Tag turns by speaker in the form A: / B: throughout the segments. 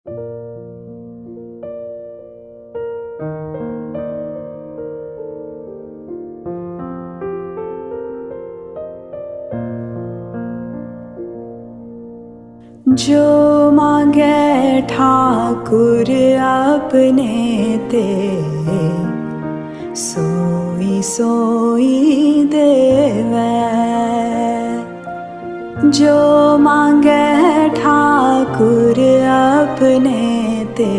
A: जो मांगे ठाकुर अपने ते, सोई सोई देवे। जो मांगे ठाकुर अपने ते,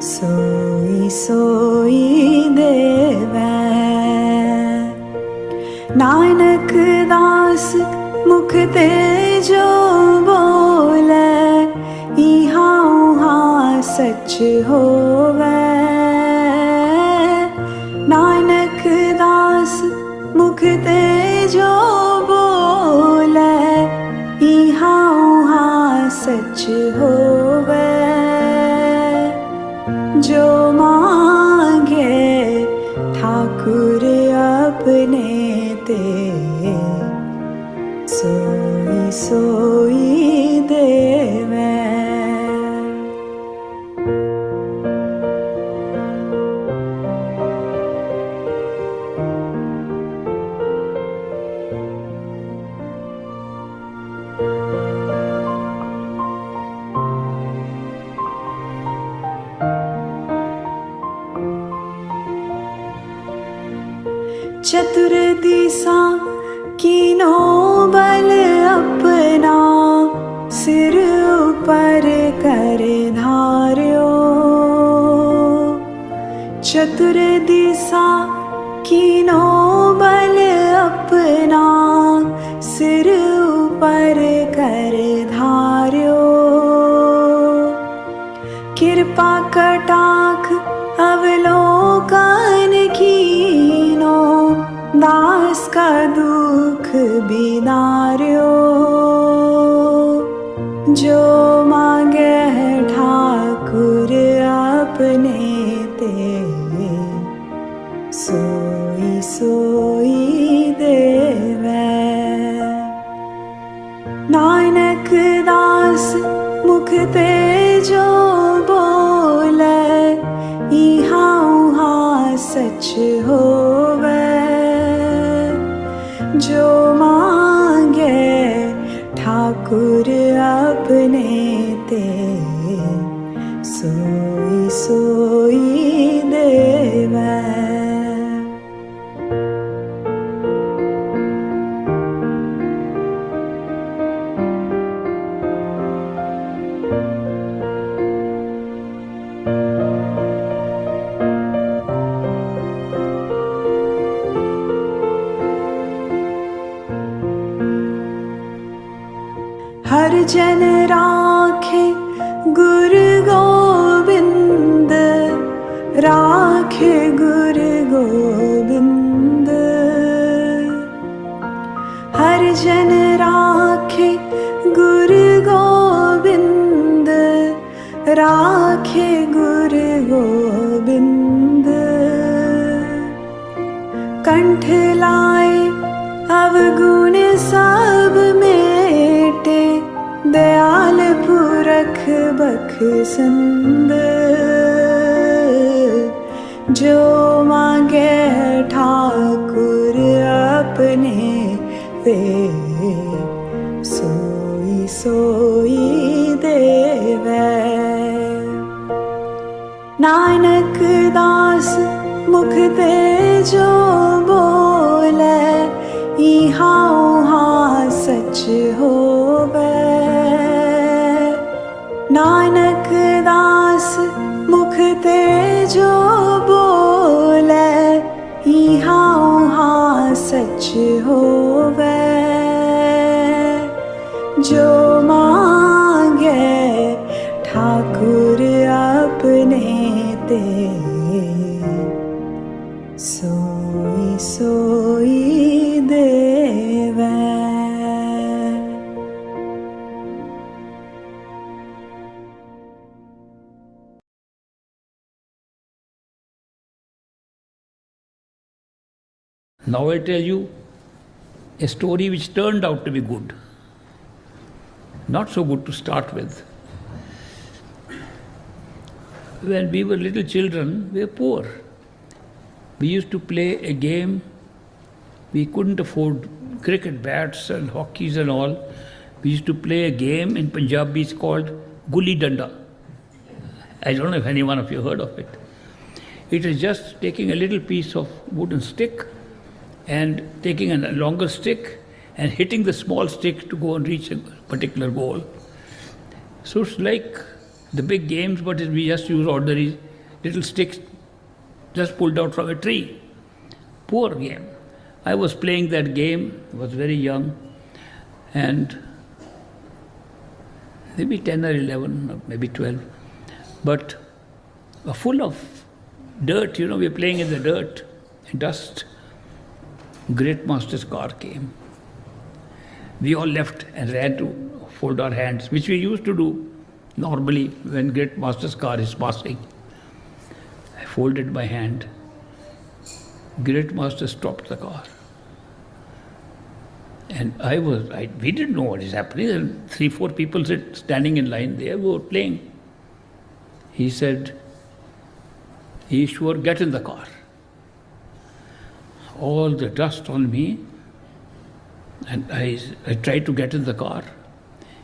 A: सोई सोई देवे। नानक दास मुख ते जो बोले, इहा उहा सच होवे। नानक दास मुख ते जो बोले, इहा उहा सच होवे। जो मांगे ठाकुर अपने ते, सोई सोई देवे। चतुर दिशा कीनो बल अपना, सिर ऊपर कर धार्यो। चतुर दिशा कीनो बल अपना, सिर ऊपर कर धार्यो। कृपा कटाक्ष अवलोकन कीनो, दास का दुख बिदार्यो। जो मांगे ठाकुर अपने ते, सोई सोई देवे। नानक दास मुख ते जो बोले, इहा उहा सच होवे। जो मांगे ठाकुर अपने ते, सोई सोई देवे। हर जन राखे गुरु गोविंद, राखे गुरु गोविंद। हर जन राखे गुरु गोविंद, राखे गुरु गोविंद। कंठ लाए अवगुण सब मेटे, दयाल पुरख बख्शंद। जो मांगे ठाकुर अपने ते, सोई सोई देवे। नानक दास मुख ते जो बोले, इहा उहा सच होवे। नानक दास मुख ते जो बोले, इहा उहा सच होवे। जो मांगे ठाकुर अपने ते, सोई सोई देवे।
B: Now I tell you a story which turned out to be good. Not so good to start with. when we were little children, we were poor. We used to play a game. We couldn't afford cricket bats and hockeys and all. We used to play a game in Punjabi. It's called Gulli Danda. I don't know if any one of you heard of it. It is just taking a little piece of wooden stick and taking a longer stick and hitting the small stick to go and reach a particular goal. So it's like the big games, but we just use ordinary little sticks just pulled out from a tree. Poor game. I was playing that game, I was very young, and maybe 10 or 11, or maybe 12, but full of dirt, we were playing in the dirt and dust. Great Master's car came. We all left and ran to fold our hands, which we used to do normally when Great Master's car is passing. I folded my hand. Great Master stopped the car. And we didn't know what is happening. And 3-4 people standing in line there were playing. He said, Ishwar, get in the car. All the dust on me, and I tried to get in the car.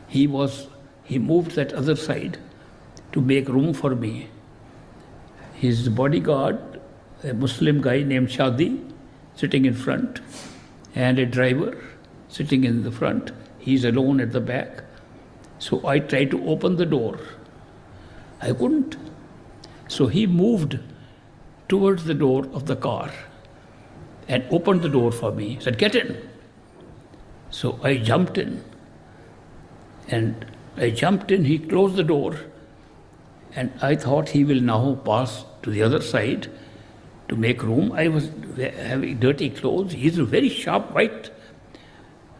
B: He moved that other side to make room for me. His bodyguard, a Muslim guy named Shadi, sitting in front, and a driver sitting in the front. He's alone at the back. So I tried to open the door. I couldn't. So he moved towards the door of the car and opened the door for me. He said, get in. So I jumped in. And he closed the door, and I thought he will now pass to the other side to make room. I was having dirty clothes. He's a very sharp white,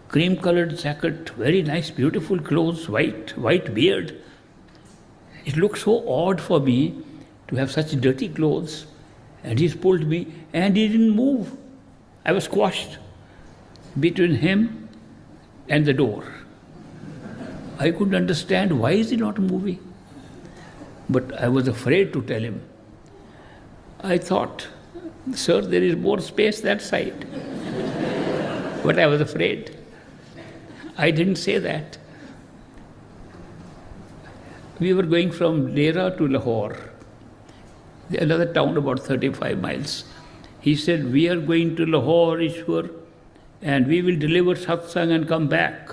B: cream-colored jacket, very nice, beautiful clothes, white beard. It looked so odd for me to have such dirty clothes, and he's pulled me, and he didn't move. I was squashed between him and the door. I couldn't understand why is he not moving. But I was afraid to tell him. I thought, sir, there is more space that side. But I was afraid. I didn't say that. We were going from Dera to Lahore, another town about 35 miles. He said, we are going to Lahore, Ishwar, and we will deliver satsang and come back.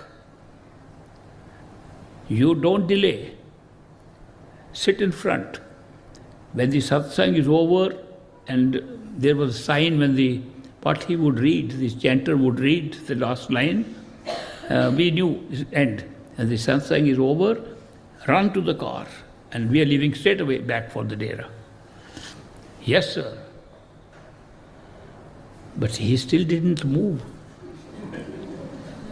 B: You don't delay. Sit in front. When the satsang is over, and there was a sign when the Pathi would read, this chanter would read the last line, we knew it's end. And the satsang is over, run to the car, and we are leaving straight away back for the Dera. Yes, sir. But he still didn't move.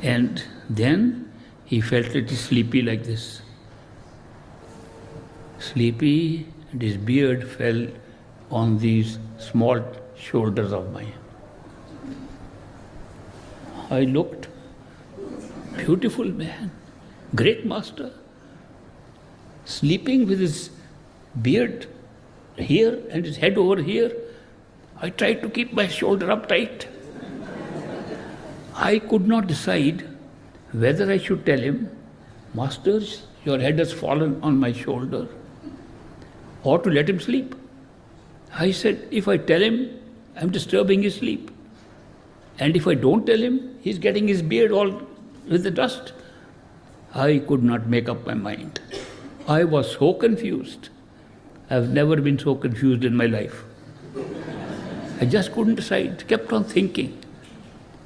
B: And then he felt a little sleepy like this. Sleepy, and his beard fell on these small shoulders of mine. I looked, beautiful man, great master, sleeping with his beard here and his head over here. I tried to keep my shoulder up tight. I could not decide whether I should tell him, Master, your head has fallen on my shoulder, or to let him sleep. I said, if I tell him, I'm disturbing his sleep. And if I don't tell him, he's getting his beard all with the dust. I could not make up my mind. I was so confused. I've never been so confused in my life. I just couldn't decide, kept on thinking.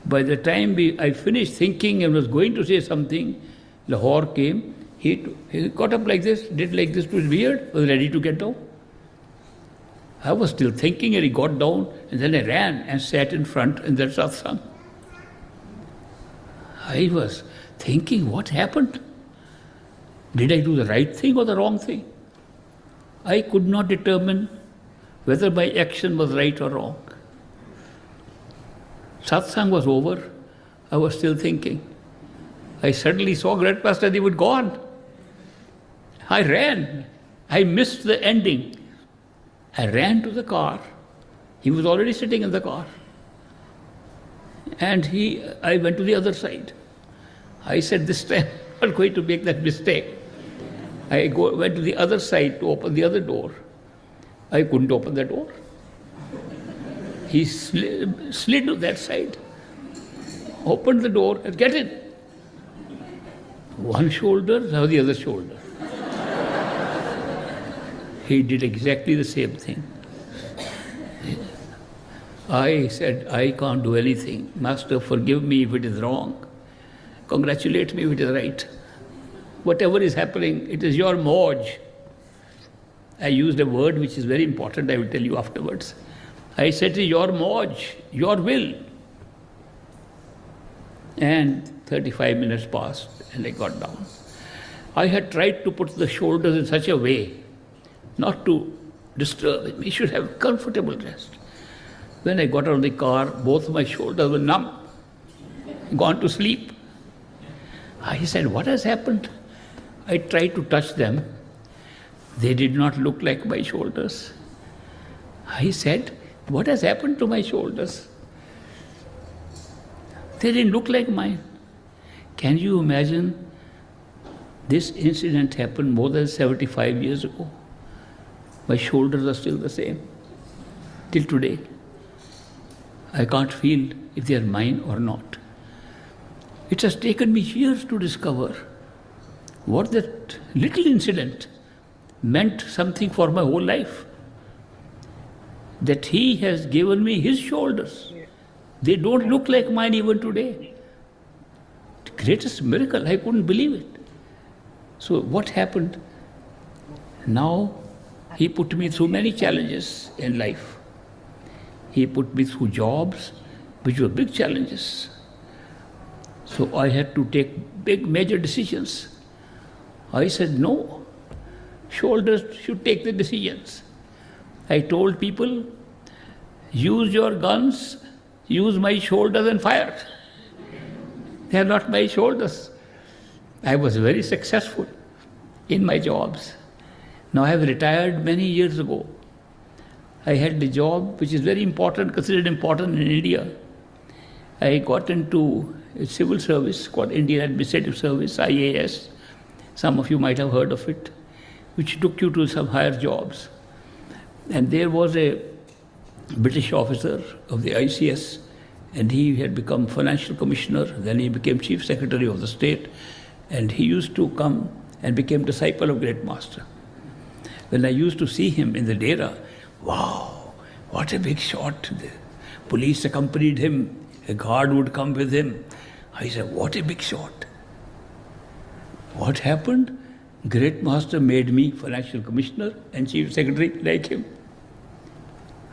B: By the time I finished thinking and was going to say something, Lahore came. He got up like this, did like this to his beard, was ready to get down. I was still thinking, and he got down, and then I ran and sat in front in that satsang. I was thinking, what happened? Did I do the right thing or the wrong thing? I could not determine whether my action was right or wrong. Satsang was over. I was still thinking. I suddenly saw Great Master, he was gone. I ran. I missed the ending. I ran to the car. He was already sitting in the car. And I went to the other side. I said, this time I'm not going to make that mistake. Went to the other side to open the other door. I couldn't open the door. He slid to that side, opened the door and get in. One shoulder, now the other shoulder. He did exactly the same thing. I said, I can't do anything. Master, forgive me if it is wrong. Congratulate me if it is right. Whatever is happening, it is your moj. I used a word which is very important, I will tell you afterwards. I said, your moj, your will. And 35 minutes passed and I got down. I had tried to put the shoulders in such a way not to disturb him. He should have comfortable rest. When I got out of the car, both my shoulders were numb, gone to sleep. I said, what has happened? I tried to touch them. They did not look like my shoulders. I said, what has happened to my shoulders? They didn't look like mine. Can you imagine? This incident happened more than 75 years ago. My shoulders are still the same, till today. I can't feel if they are mine or not. It has taken me years to discover what that little incident meant something for my whole life. That he has given me his shoulders. They don't look like mine even today. The greatest miracle, I couldn't believe it. So what happened? Now he put me through many challenges in life. He put me through jobs, which were big challenges. So I had to take big, major decisions. I said, no, shoulders should take the decisions. I told people, use your guns, use my shoulders and fire. They are not my shoulders. I was very successful in my jobs. Now I have retired many years ago. I had a job which is very important, considered important in India. I got into a civil service called Indian Administrative Service, IAS. Some of you might have heard of it, which took you to some higher jobs. And there was a British officer of the ICS, and he had become financial commissioner, then he became chief secretary of the state, and he used to come and became disciple of great master. When I used to see him in the Dera, wow, what a big shot. The police accompanied him, a guard would come with him. I said, what a big shot. What happened? Great master made me financial commissioner and chief secretary like him.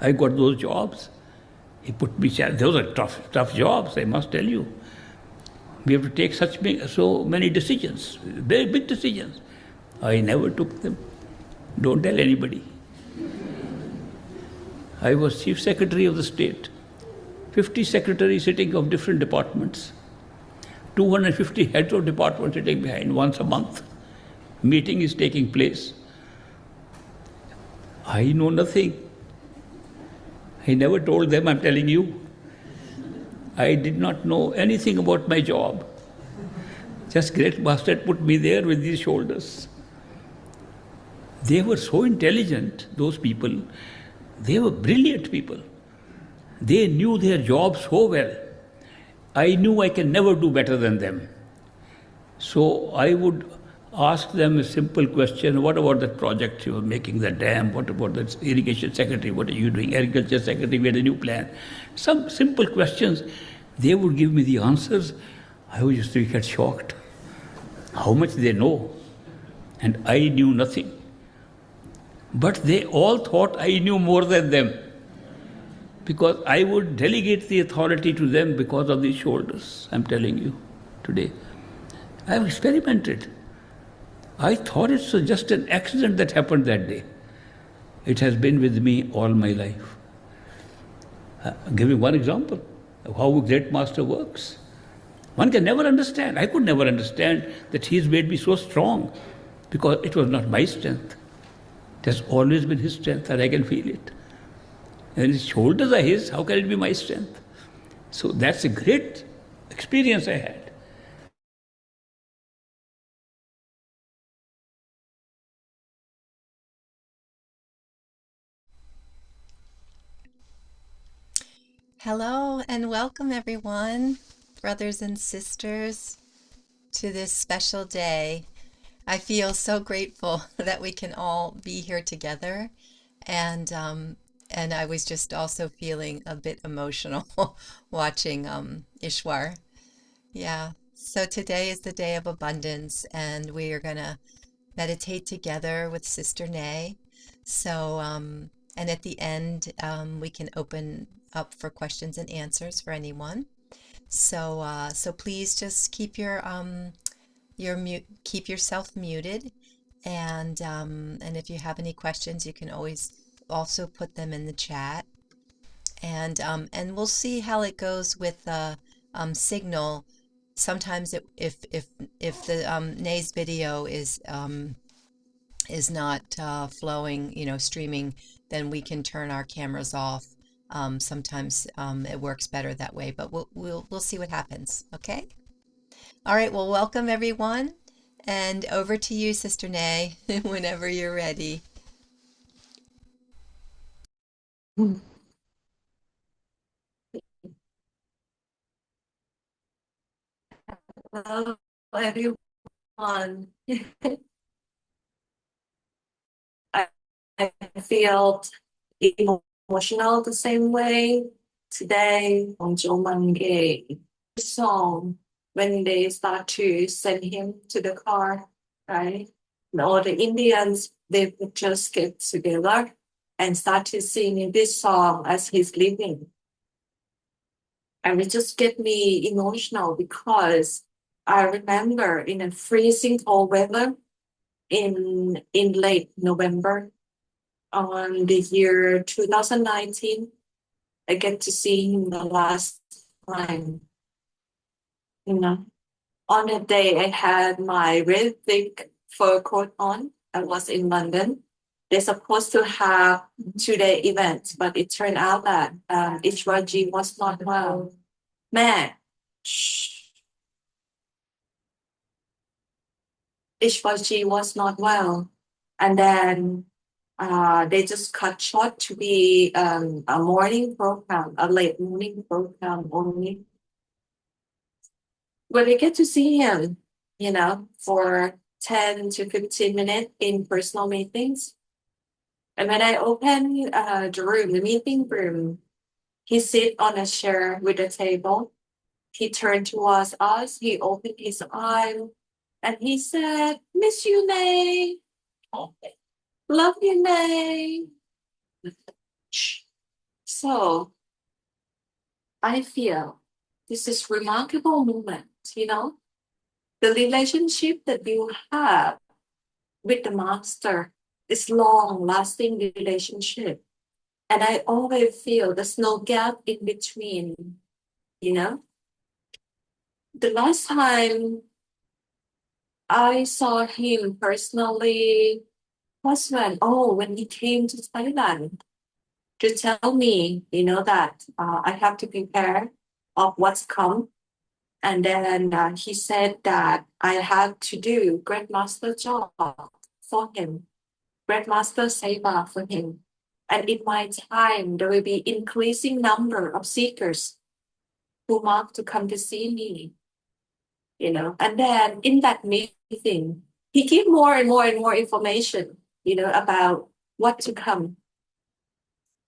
B: I got those jobs. He put me, those are tough jobs, I must tell you. We have to take so many decisions, very big decisions. I never took them. Don't tell anybody. I was chief secretary of the state. 50 secretaries sitting of different departments. 250 heads of departments sitting behind once a month. Meeting is taking place. I know nothing. I never told them, I'm telling you. I did not know anything about my job. Just great master put me there with these shoulders. They were so intelligent, those people. They were brilliant people. They knew their job so well. I knew I can never do better than them. So I would ask them a simple question, what about that project you were making, the dam, what about the irrigation secretary, what are you doing, agriculture secretary, we had a new plan. Some simple questions, they would give me the answers. I would just get shocked. How much they know. And I knew nothing. But they all thought I knew more than them. Because I would delegate the authority to them because of these shoulders, I'm telling you today. I've experimented. I thought it's just an accident that happened that day. It has been with me all my life. I'll give you one example of how a great master works. One can never understand. I could never understand that he's made me so strong because it was not my strength. It has always been his strength, and I can feel it. And his shoulders are his, how can it be my strength? So that's a great experience I had.
C: Hello and welcome, everyone, brothers and sisters, to this special day. I feel so grateful that we can all be here together, and and I was just also feeling a bit emotional watching Ishwar. Yeah. So today is the day of abundance, and we are gonna meditate together with Sister Nay. So, and at the end, we can open up for questions and answers for anyone. So, so please just keep your mute, keep yourself muted, and if you have any questions, you can always also put them in the chat, and we'll see how it goes with the signal. Sometimes if the Nay's video is not flowing, streaming, then we can turn our cameras off. Sometimes it works better that way, but we'll see what happens. Okay. All right. Well, welcome everyone, and over to you, Sister Nay, whenever you're ready.
D: Hello, everyone. I, I feel emotional the same way today on Monday. Song when they start to send him to the car, right? And all the Indians they would just get together and start to sing this song as he's leaving. And it just get me emotional because I remember in a freezing cold weather in late November on the year 2019, I get to see him the last time. You know, on that day I had my red thick fur coat on. I was in London. They're supposed to have 2-day event, but it turned out that Ishwar was not well. Man, Ishwar was not well. And then they just cut short to be a morning program, a late morning program only. But I get to see him, for 10 to 15 minutes in personal meetings. And when I open the room, the meeting room, he sit on a chair with a table. He turned towards us. He opened his eye and he said, "Miss you, Nay. Love you, Nay." So I feel this is remarkable moment, the relationship that you have with the master is long lasting relationship. And I always feel there's no gap in between, you know. The last time I saw him personally was when he came to Thailand to tell me, that I have to prepare of what's come. And then he said that I had to do great master job for him, great master seva for him. And in my time, there will be increasing number of seekers who want to come to see me, And then in that meeting, he gave more and more and more information, about what to come.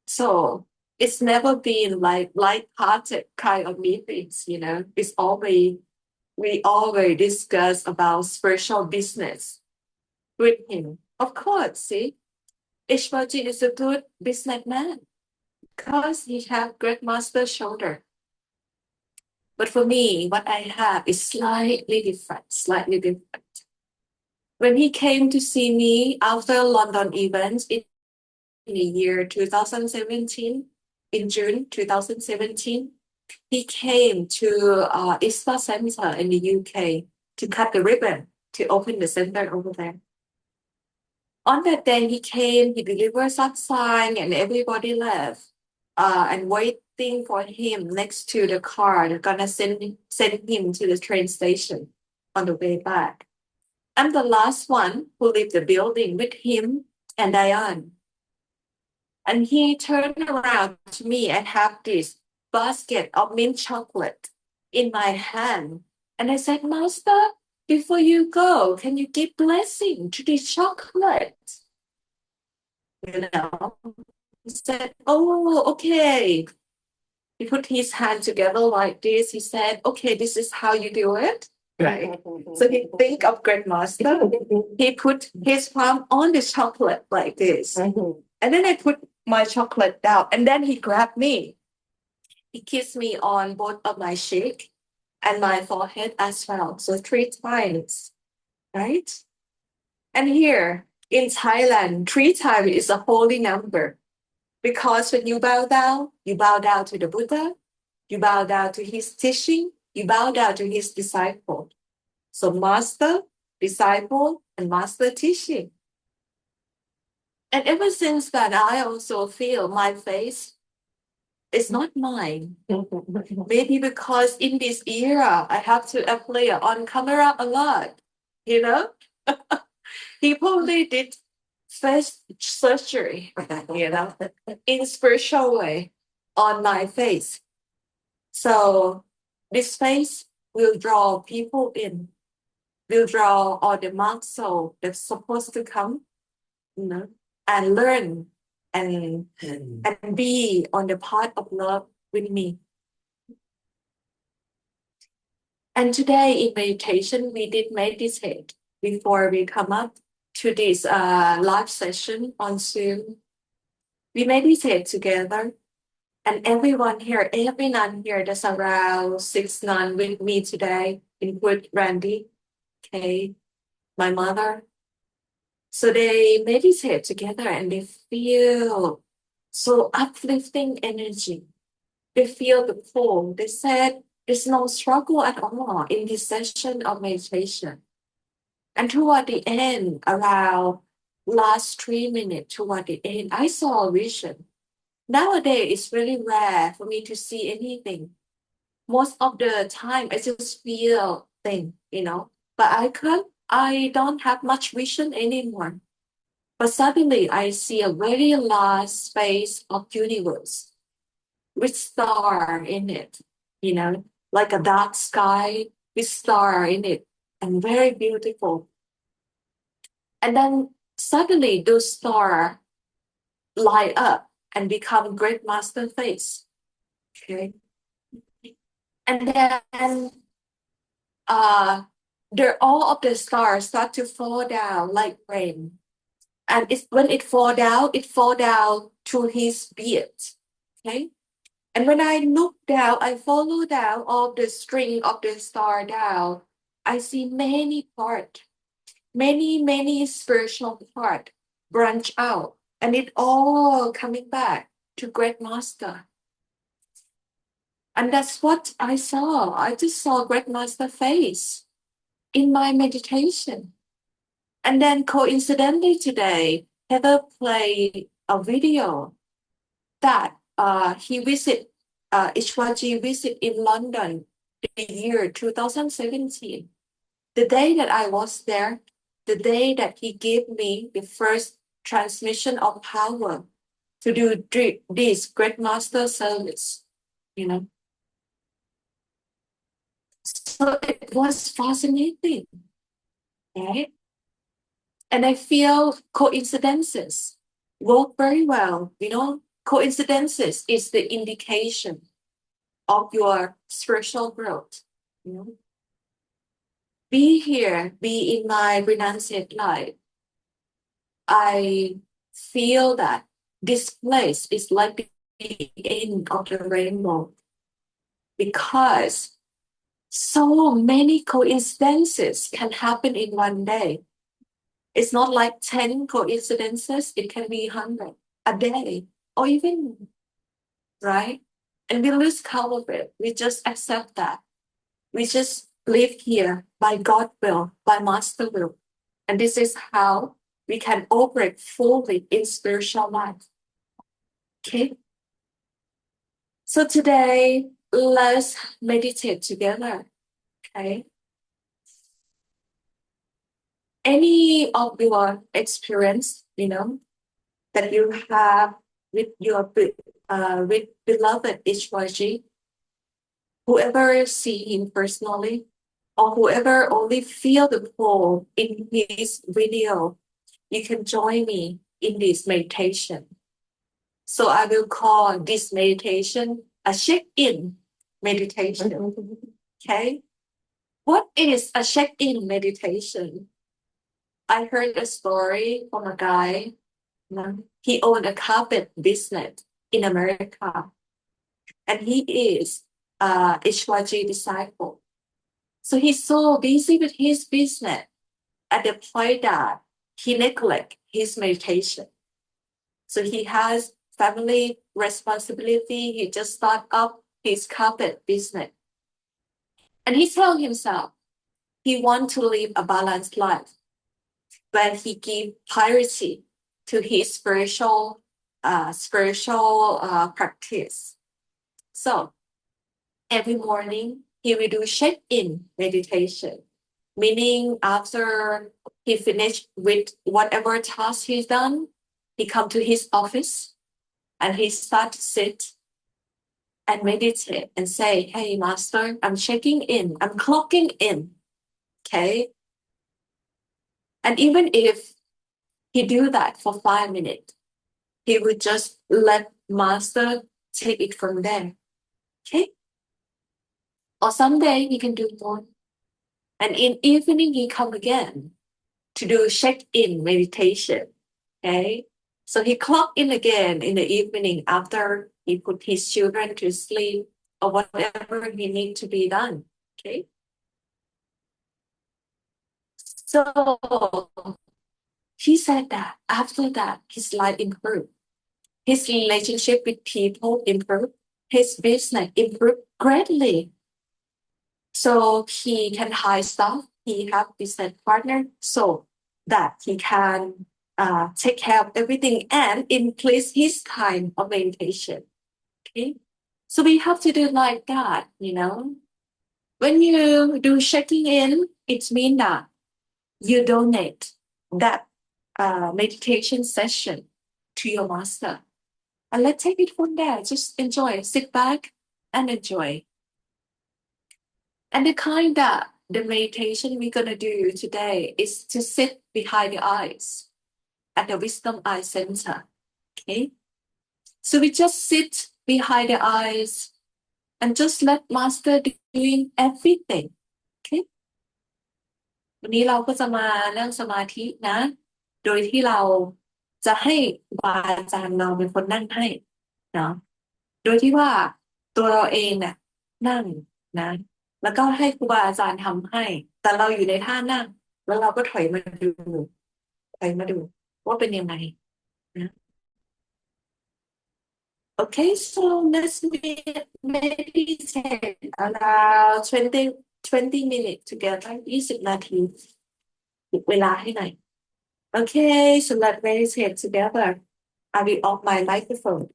D: So it's never been like light-hearted kind of meetings, It's always we always discuss about spiritual business with him. Of course, see, Ishwar is a good businessman because he have great master shoulder. But for me, what I have is slightly different. When he came to see me after London events in the year 2017, in June 2017, he came to Ishwar Center in the UK to cut the ribbon to open the center over there. on that day he came, he delivered some sign, and everybody left. And waiting for him next to the car. They're gonna send him to the train station on the way back. I'm the last one who left the building with him and Diane. And he turned around to me and have this basket of mint chocolate in my hand. And I said, Master, before you go, can you give blessing to the chocolate? You know, he said, oh, okay. He put his hand together like this. He said, okay, this is how you do it. Right. So he think of Grandmaster. He put his palm on the chocolate like this. And then I put my chocolate down. And then he grabbed me. He kissed me on both of my cheek and my forehead as well. So 3 times. Right? And here in Thailand, 3 times is a holy number. Because when you bow down to the Buddha, you bow down to his teaching, you bow down to his disciple. So master, disciple, and master teaching. And ever since that, I also feel my face is not mine. Maybe because in this era, I have to appear on camera a lot, you know? He probably did face surgery, you know, in spiritual way on my face. So this face will draw people in, will draw all the monk soul that's supposed to come, you know, and learn and be on the path of love with me. And today in meditation, we did meditate before we come up to this live session on Zoom. We meditate together, and everyone here, every nun here, there's around 6 nuns with me today, include Randy, Kay, my mother. So they meditate together and they feel so uplifting energy. They feel the pull. They said there's no struggle at all in this session of meditation. And toward the end, around last 3 minutes toward the end, I saw a vision. Nowadays, it's really rare for me to see anything. Most of the time, I just feel things, you know. But I don't have much vision anymore. But suddenly, I see a very large space of universe with star in it, you know, like a dark sky with star in it, and very beautiful. And then suddenly those stars light up and become great master face. Okay. And then all of the stars start to fall down like rain. And when it fall down to his beard. Okay. And when I look down, I follow down all the string of the star down. I see many parts, many spiritual part branch out, and it all coming back to Great Master. And that's what I saw. I just saw Great Master face in my meditation. And then coincidentally today, Heather played a video that he visit Ishwar visit in London the year 2017. The day that I was there, the day that he gave me the first transmission of power to do this great master service, you know. So it was fascinating, right? And I feel coincidences work very well, you know. Coincidences is the indication of your spiritual growth, you know. Be here, be in my renunciate life. I feel that this place is like the end of the rainbow because so many coincidences can happen in one day. It's not like 10 coincidences, it can be 100 a day or even, right? And we lose count of it. We just accept that. We just live here by God will, by Master will. And this is how we can operate fully in spiritual life. Okay? So today, let's meditate together. Okay? Any of your experience, that you have with your with beloved Ishwar, whoever see him personally, or whoever only feel the pull in his video, you can join me in this meditation. So I will call this meditation a check-in meditation. Okay? What is a check-in meditation? I heard a story from a guy. He owned a carpet business in America, and he is Ishwaji disciple. So he's so busy with his business at the point that he neglect his meditation. So he has family responsibility. He just start up his carpet business. And he tell himself he want to live a balanced life, but he give priority to his spiritual practice. So every morning he will do check-in meditation, meaning after he finished with whatever task he's done, he come to his office and he start to sit and meditate and say, hey, master, I'm checking in, I'm clocking in. Okay. And even if he do that for 5 minutes, he would just let master take it from there. Okay. Or someday he can do more. And in evening, he come again to do check-in meditation. Okay. So he clock in again in the evening after he put his children to sleep or whatever he need to be done. Okay. So he said that after that, his life improved. His relationship with people improved. His business improved greatly. So he can hire staff. He have business partner so that he can take care of everything and increase his time of meditation. Okay. So we have to do like that, When you do checking in, it means that you donate that meditation session to your master. And let's take it from there. Just enjoy, sit back and enjoy. And the kind that the meditation we're going to do today is to sit behind the eyes at the Wisdom Eye Center. Okay. So we just sit behind the eyes and just let master doing everything. Okay. วันนี้เราก็จะมานั่งสมาธินะ โดยที่เราจะให้ครูบาอาจารย์เราเป็นคนนั่งให้เนาะโดยที่ว่าตัวเราเองเนี่ยนั่งนะแล้วก็ให้ครูบาอาจารย์ทำให้แต่เราอยู่ในท่านั่งแล้วเราก็ถอยมาดูว่าเป็นยังไงนะ Okay, so let's meditate around 20 minutes together 20 นาทีเวลาให้หน่อย Okay, so let's meditate together. I will off my microphone.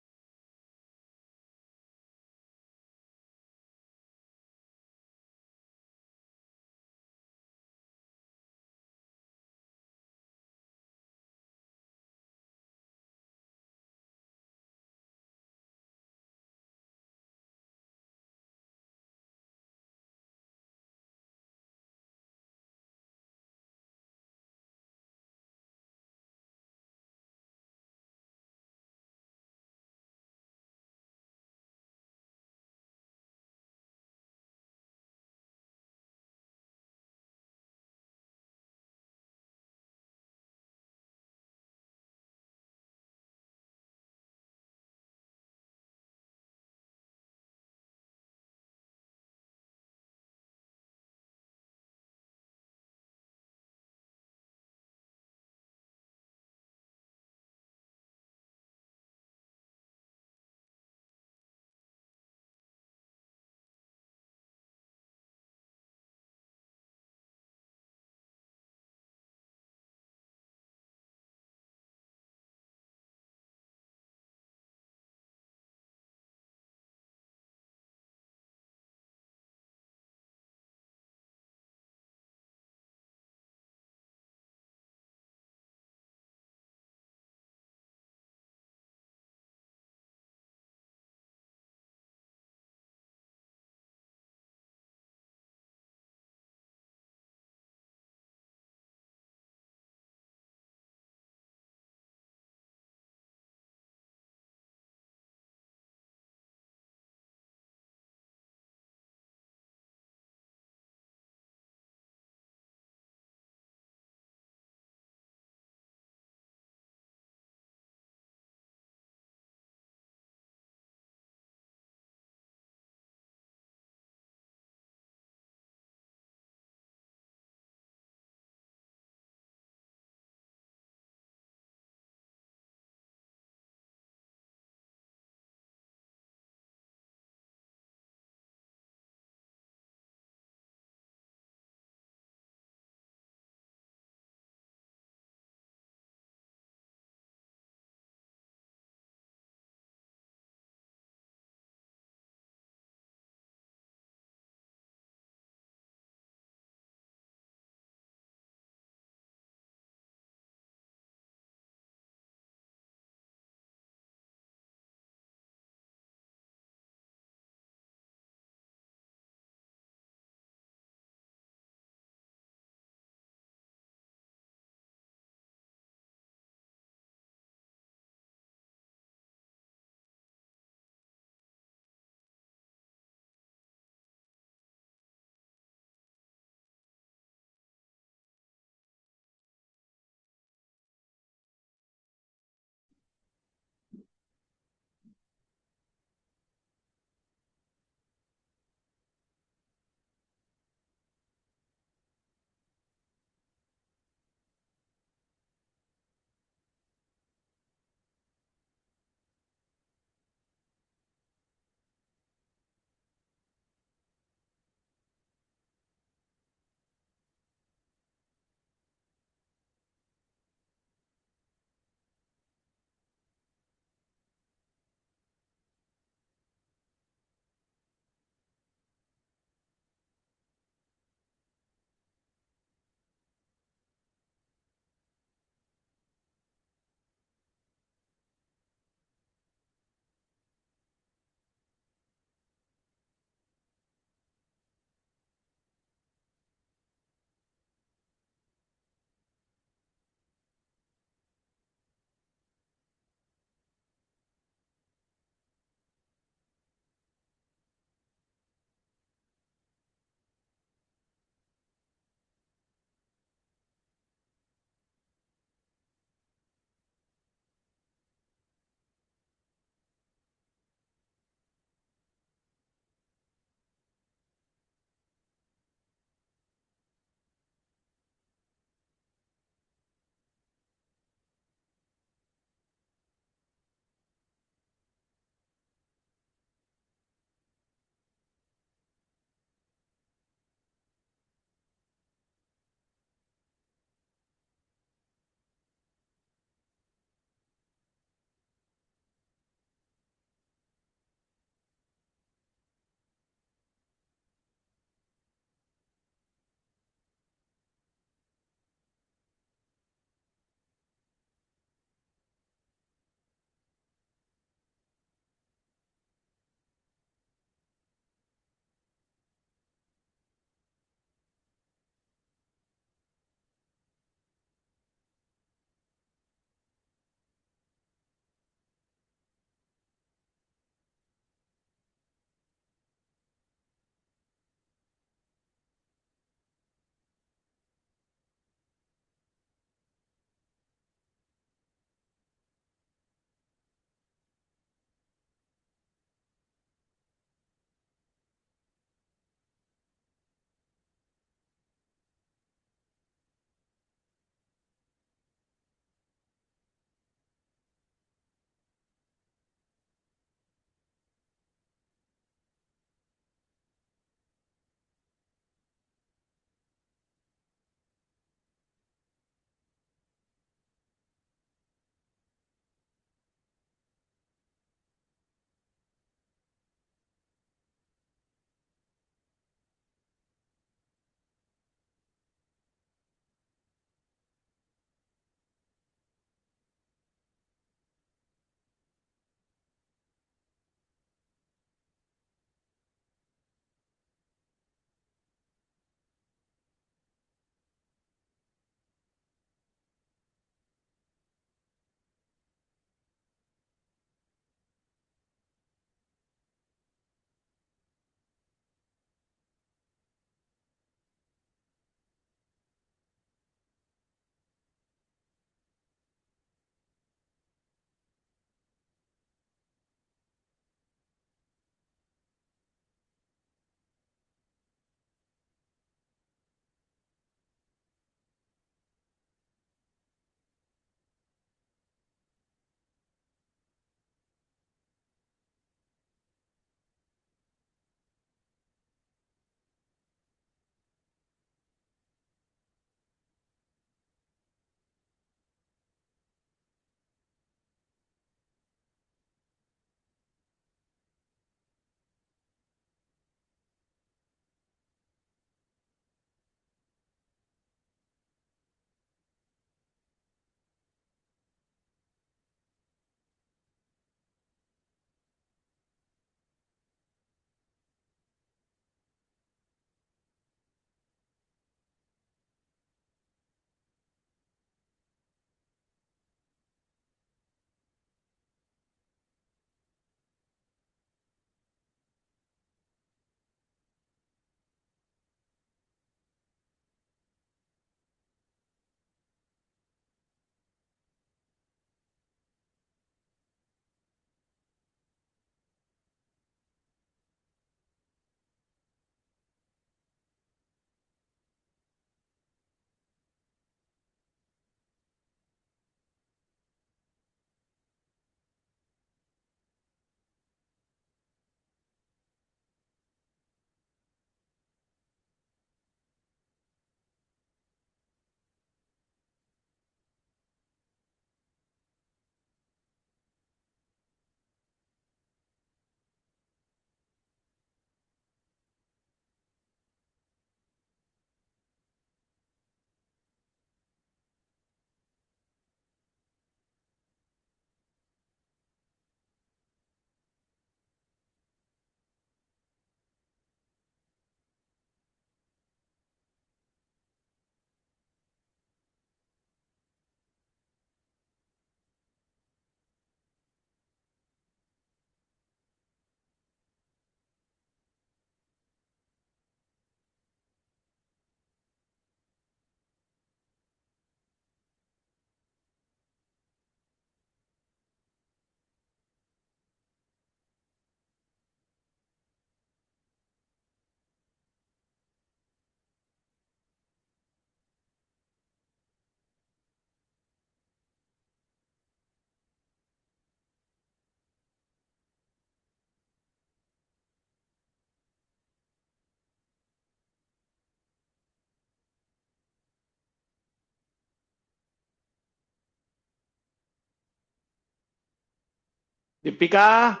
E: Deepika?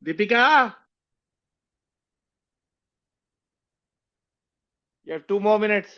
E: Deepika? You have 2 more minutes.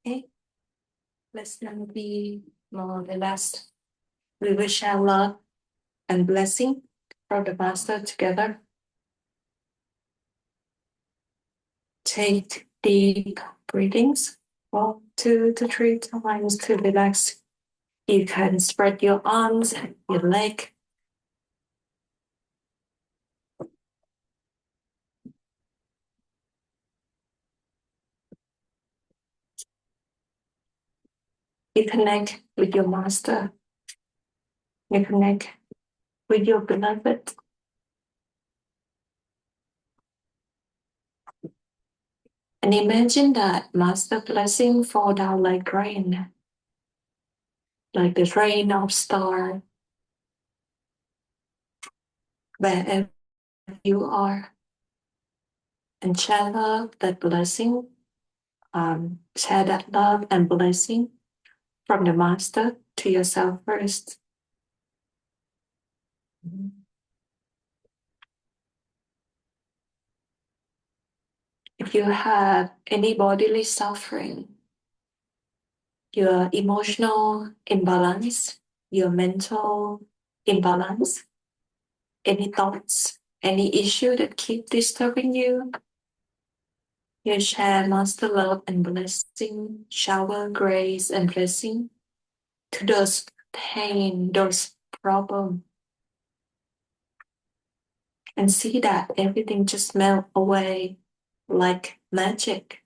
D: Okay, let's now be more relaxed. We will share love and blessing from the Master together. Take deep breathings, 1, 2 to 3 times to relax. You can spread your arms, your leg. You connect with your Master. You connect with your beloved. And imagine that Master blessing fall down like the rain of star, wherever you are. And share love, that blessing, share that love and blessing from the Master to yourself first. If you have any bodily suffering, your emotional imbalance, your mental imbalance, any thoughts, any issue that keep disturbing you. You share master love and blessing, shower grace and blessing to those pain, those problems, and see that everything just melt away like magic.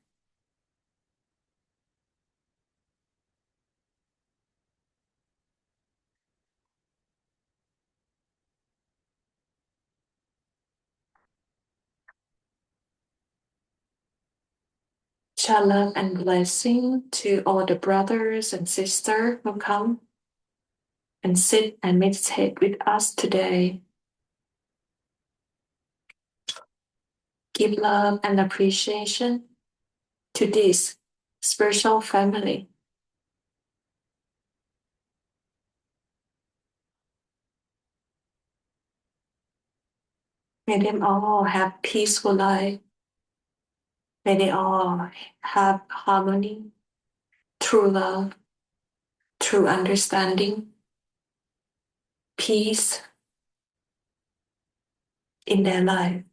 D: Shower love and blessing to all the brothers and sisters who come and sit and meditate with us today. Give love and appreciation to this spiritual family. May them all have peaceful life. May they all have harmony, true love, true understanding, peace in their life.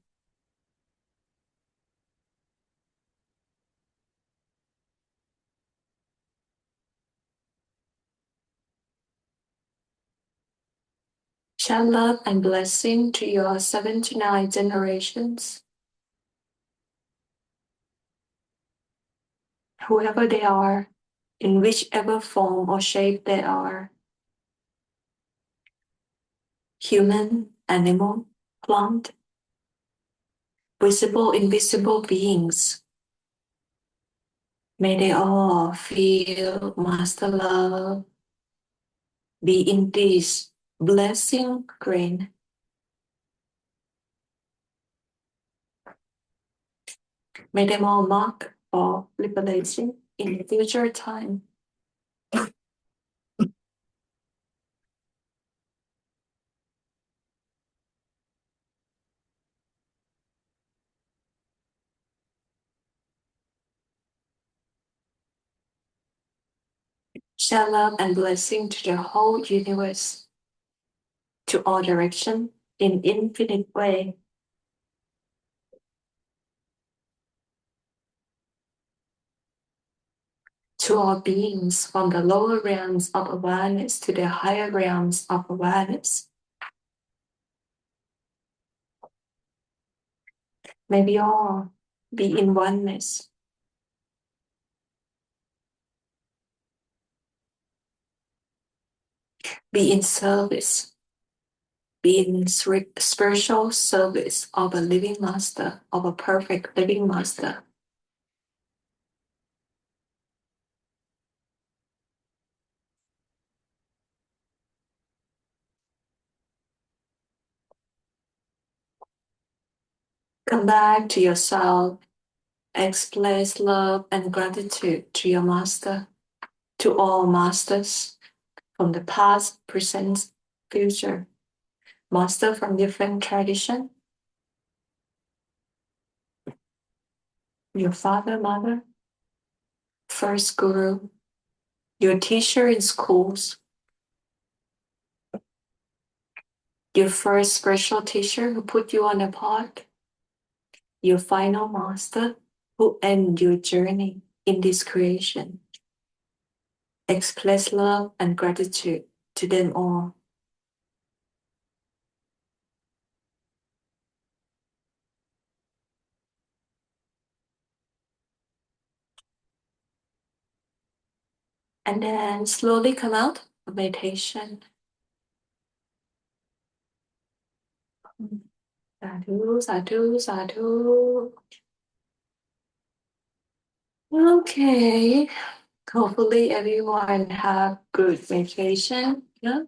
D: Share love and blessing to your 7 to 9 generations, whoever they are, in whichever form or shape they are, human, animal, plant, visible, invisible beings. May they all feel Master Love, be in this blessing grain. May them all mark for liberation in the future time. Share love and blessing to the whole universe, to all direction, in infinite way. To all beings from the lower realms of awareness to the higher realms of awareness. May we all be in oneness. Be in service. Be in spiritual service of a living master, of a perfect living master. Come back to yourself. Express love and gratitude to your master, to all masters from the past, present, future. Master from different tradition. Your father, mother, first guru, your teacher in schools, your first spiritual teacher who put you on a path, your final master who end your journey in this creation. Express love and gratitude to them all. And then slowly come out of meditation. Sadhu, sadhu, sadhu. Okay. Hopefully everyone have good vacation. Yeah.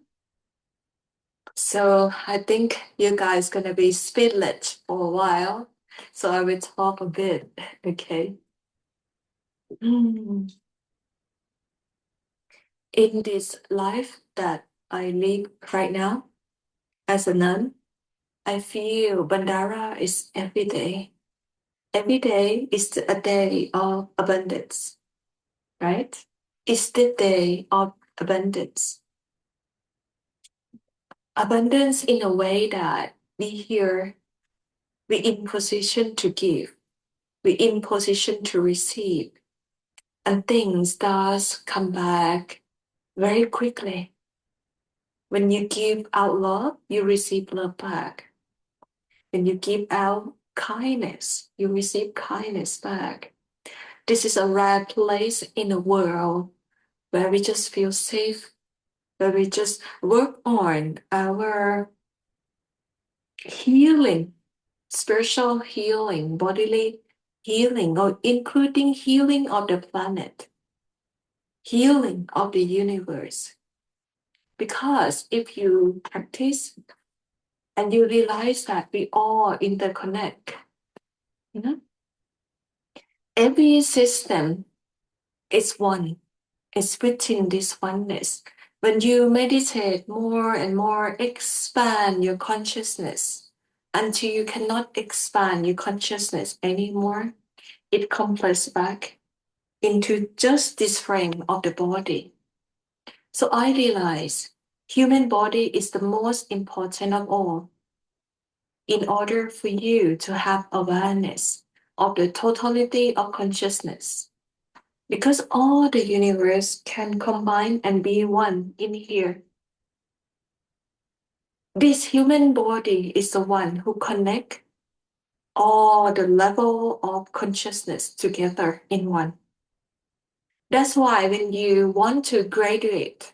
D: So I think you guys gonna be speechless for a while. So I will talk a bit. Okay. In this life that I live right now as a nun, I feel Bhandara is every day. Every day is a day of abundance, right? is the day of abundance. Abundance in a way that we're in position to give, we're in position to receive, and things does come back very quickly. When you give out love, you receive love back. When you give out kindness, you receive kindness back. This is a rare place in the world where we just feel safe, where we just work on our healing, spiritual healing, bodily healing, or including healing of the planet, healing of the universe. Because if you practice and you realize that we all interconnect, you know, every system is one. It's within this oneness. When you meditate more and more, expand your consciousness until you cannot expand your consciousness anymore, it compresses back into just this frame of the body. So I realize human body is the most important of all. In order for you to have awareness of the totality of consciousness, because all the universe can combine and be one in here. This human body is the one who connect all the level of consciousness together in one. That's why when you want to graduate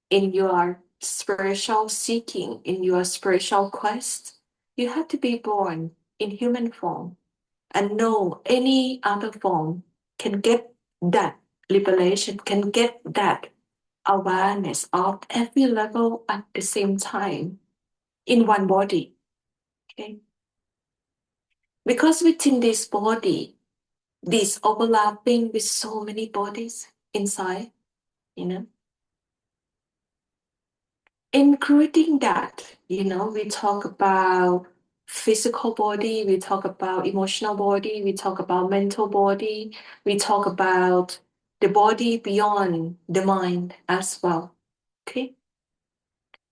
D: in your spiritual seeking, in your spiritual quest, you have to be born in human form and know any other form can get that liberation, can get that awareness of every level at the same time in one body. Okay? Because within this body, this overlapping with so many bodies inside, you know, including that, you know, we talk about physical body, we talk about emotional body, we talk about mental body, we talk about the body beyond the mind as well. Okay.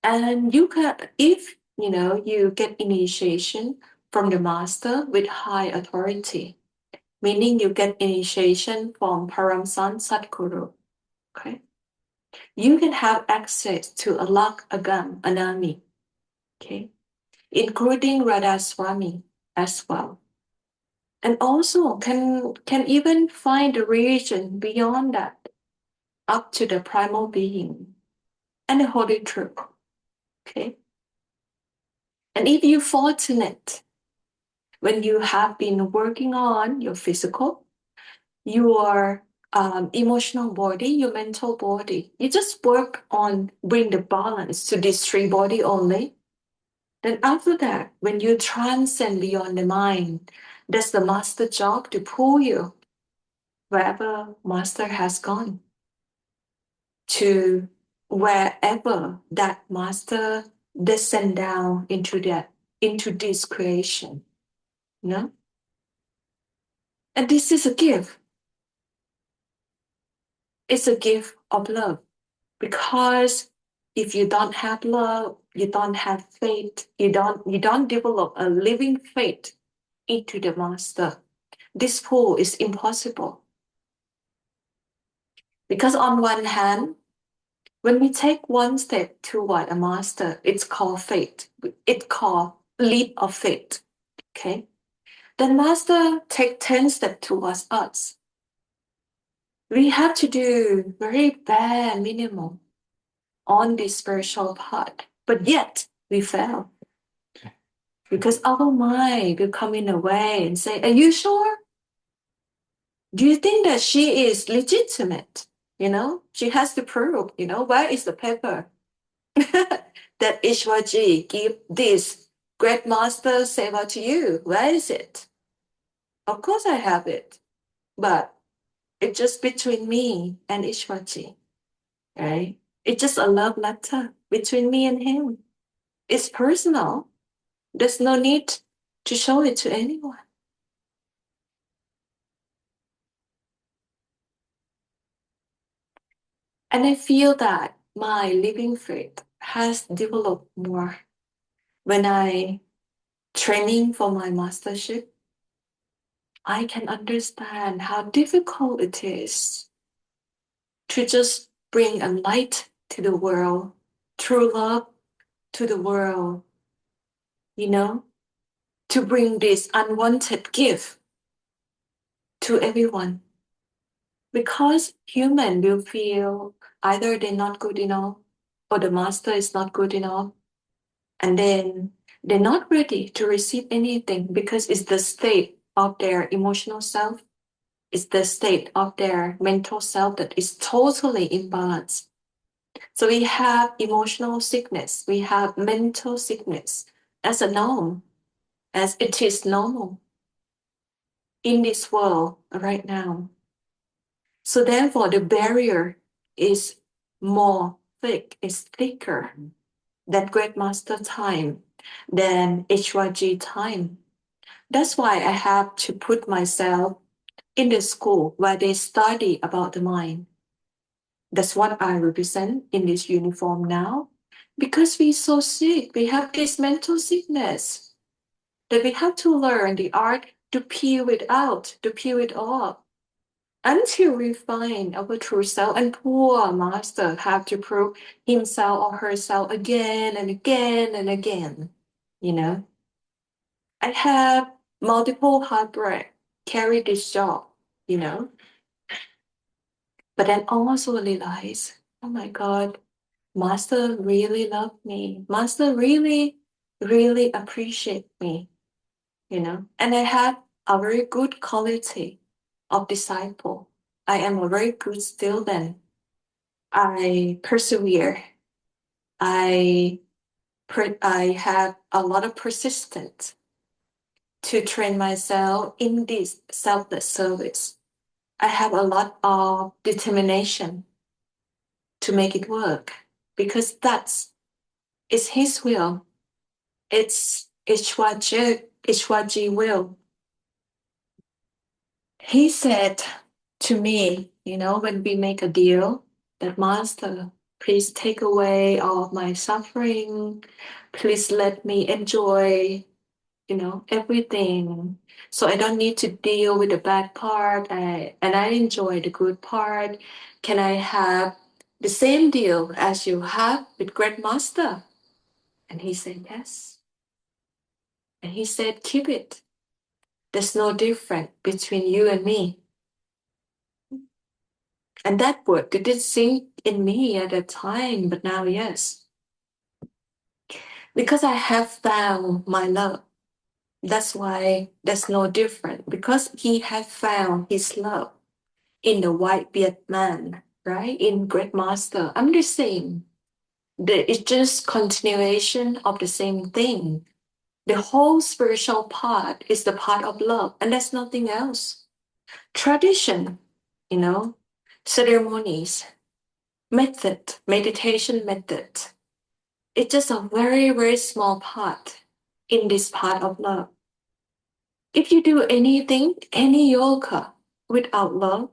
D: And you can, if you know, you get initiation from the master with high authority, meaning you get initiation from Paramsan Sadguru. Okay. You can have access to a Alak Agam Anami, okay, including Radhaswami as well. And also can even find a region beyond that, up to the primal being and the holy truth. Okay. And if you're fortunate, when you have been working on your physical, your emotional body, your mental body, you just work on bring the balance to these three body only. Then after that, when you transcend beyond the mind, that's the master job to pull you wherever master has gone, to wherever that master descend down into this creation. You know? And this is a gift. It's a gift of love. Because if you don't have love, you don't have faith, you don't develop a living faith into the master, this pull is impossible. Because on one hand, when we take one step toward a master, it's called faith. It's called leap of faith. Okay. The master take 10 steps towards us. We have to do very bare minimum on this spiritual path, but yet we fail. Because our mind will come in a way and say, are you sure? Do you think that she is legitimate? You know, she has to prove, you know, where is the paper that Ishwarji give this great master seva to you? Where is it? Of course I have it, but it's just between me and Ishwarji, right? It's just a love letter between me and him. It's personal. There's no need to show it to anyone. And I feel that my living faith has developed more when I training for my mastership. I can understand how difficult it is to just bring a light to the world, true love to the world, you know, to bring this unwanted gift to everyone. Because human will feel either they're not good enough or the master is not good enough, and then they're not ready to receive anything because it's the state of their emotional self, it's the state of their mental self that is totally imbalanced. So we have emotional sickness, we have mental sickness as a norm, as it is normal in this world right now. So therefore, the barrier is more thick, is thicker than Great Master time, than HYG time. That's why I have to put myself in the school where they study about the mind. That's what I represent in this uniform now. Because we're so sick, we have this mental sickness that we have to learn the art to peel it out, to peel it off, until we find our true self. And poor master have to prove himself or herself again and again and again. You know, I have multiple heartbreak, carry this job, you know, but then also realize, oh my God, master really loved me. Master really, really appreciate me, you know, and I had a very good quality of disciple. I am a very good student. I persevere. I I have a lot of persistence to train myself in this selfless service. I have a lot of determination to make it work because that's it's His will. It's Ishwaji will. He said to me, you know, when we make a deal, that Master, please take away all of my suffering. Please let me enjoy, you know, everything. So I don't need to deal with the bad part. And I enjoy the good part. Can I have the same deal as you have with Great Master? And he said, yes. And he said, keep it. There's no difference between you and me. And that word didn't sink in me at that time, but now, yes. Because I have found my love. That's why there's no difference. Because he had found his love in the white beard man, right? In Great Master. I'm the same. It's just continuation of the same thing. The whole spiritual part is the part of love, and there's nothing else. Tradition, you know, ceremonies, method, meditation method. It's just a very, very small part in this part of love. If you do anything, any yoga without love,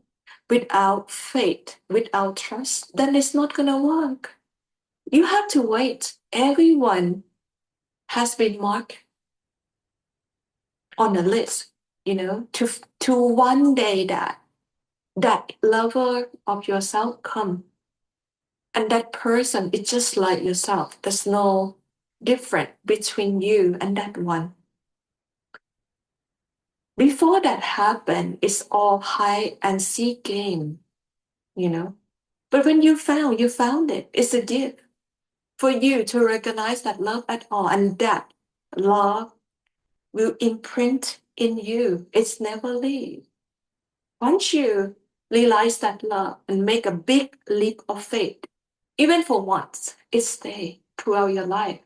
D: without faith, without trust, then it's not going to work. You have to wait. Everyone has been marked on the list, you know, to one day that lover of yourself come. And that person is just like yourself. There's no difference between you and that one. Before that happened, it's all hide and seek game, you know. But when you found it. It's a gift for you to recognize that love at all, and that love will imprint in you. It's never leave. Once you realize that love and make a big leap of faith, even for once, it stays throughout your life.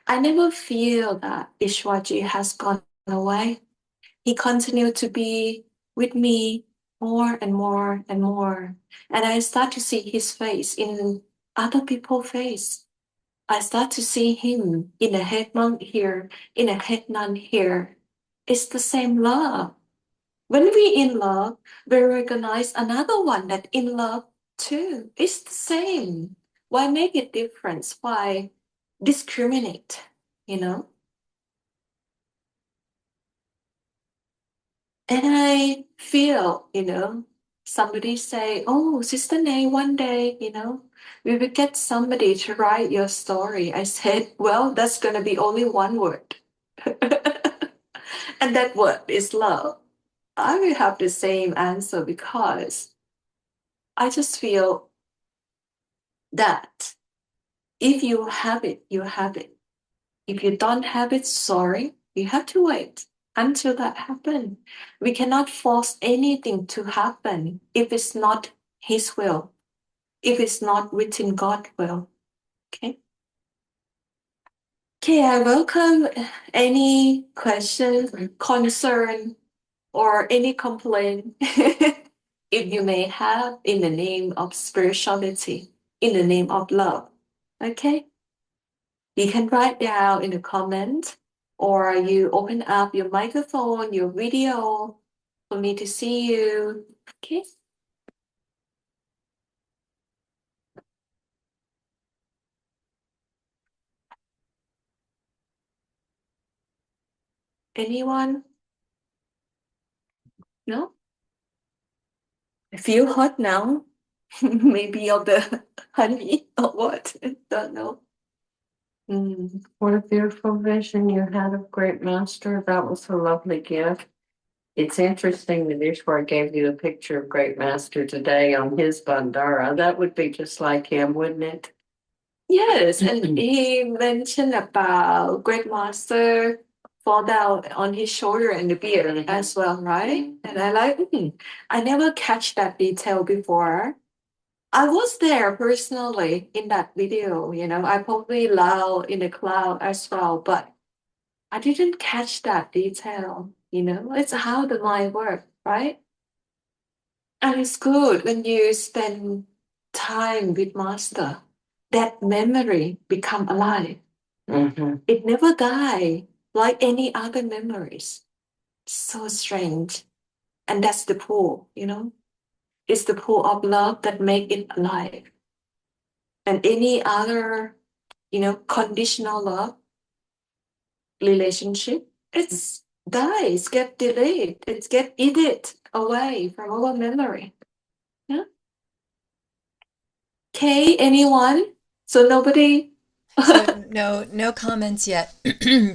D: I never feel that Ishwaji has gone away. He continued to be with me more and more and more. And I start to see his face in other people's face. I start to see him in a head monk here, in a head nun here. It's the same love. When we in love, we recognize another one that in love too. It's the same. Why make it different? Why discriminate? You know? And I feel, somebody say, oh, Sister Nay, one day, we will get somebody to write your story. I said, well, that's going to be only one word. And that word is love. I will have the same answer because I just feel that if you have it, you have it. If you don't have it, sorry, you have to wait until that happens. We cannot force anything to happen if it's not His will, if it's not within God's will. Okay. Okay, I welcome any question, concern, or any complaint if you may have in the name of spirituality, in the name of love. Okay? You can write down in the comment or you open up your microphone, your video for me to see you. Okay? Anyone? No? I feel hot now. Maybe of the honey or what? Don't know.
F: What a beautiful vision you had of Great Master. That was a lovely gift. It's interesting that Ishwar gave you a picture of Great Master today on his Bhandara. That would be just like him, wouldn't it?
D: Yes, and he mentioned about Great Master fall down on his shoulder and the beard as well, right? And I like, I never catch that detail before. I was there personally in that video, I probably loud in the cloud as well, but I didn't catch that detail, It's how the mind works, right? And it's good when you spend time with Master, that memory become alive. It never die like any other memories. So strange. And that's the pull, It's the pull of love that make it alive. And any other, conditional love relationship, it's dies, get delayed, it's get edited away from our memory. Yeah. Okay, anyone? So nobody.
C: So no comments yet.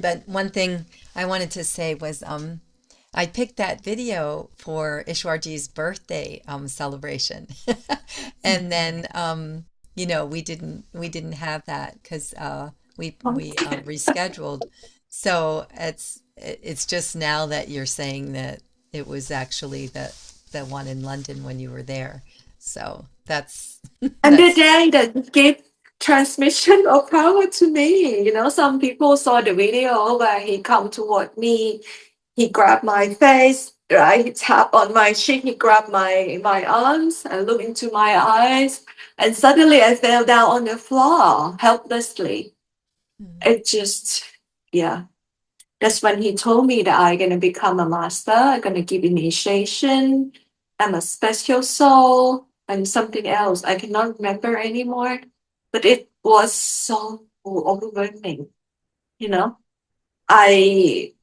C: But one thing I wanted to say was I picked that video for Ishwarji's birthday celebration. And then we didn't have that because we rescheduled. So it's just now that you're saying that it was actually the one in London when you were there. So that's
D: And the
C: that's
D: day that gave transmission of power to me, some people saw the video where he come toward me, he grabbed my face, right? He tapped on my cheek, he grabbed my arms and looked into my eyes, and suddenly I fell down on the floor helplessly. It just, yeah. That's when he told me that I'm gonna become a master, I'm gonna give initiation, I'm a special soul, and something else. I cannot remember anymore. But it was so overwhelming, you know. I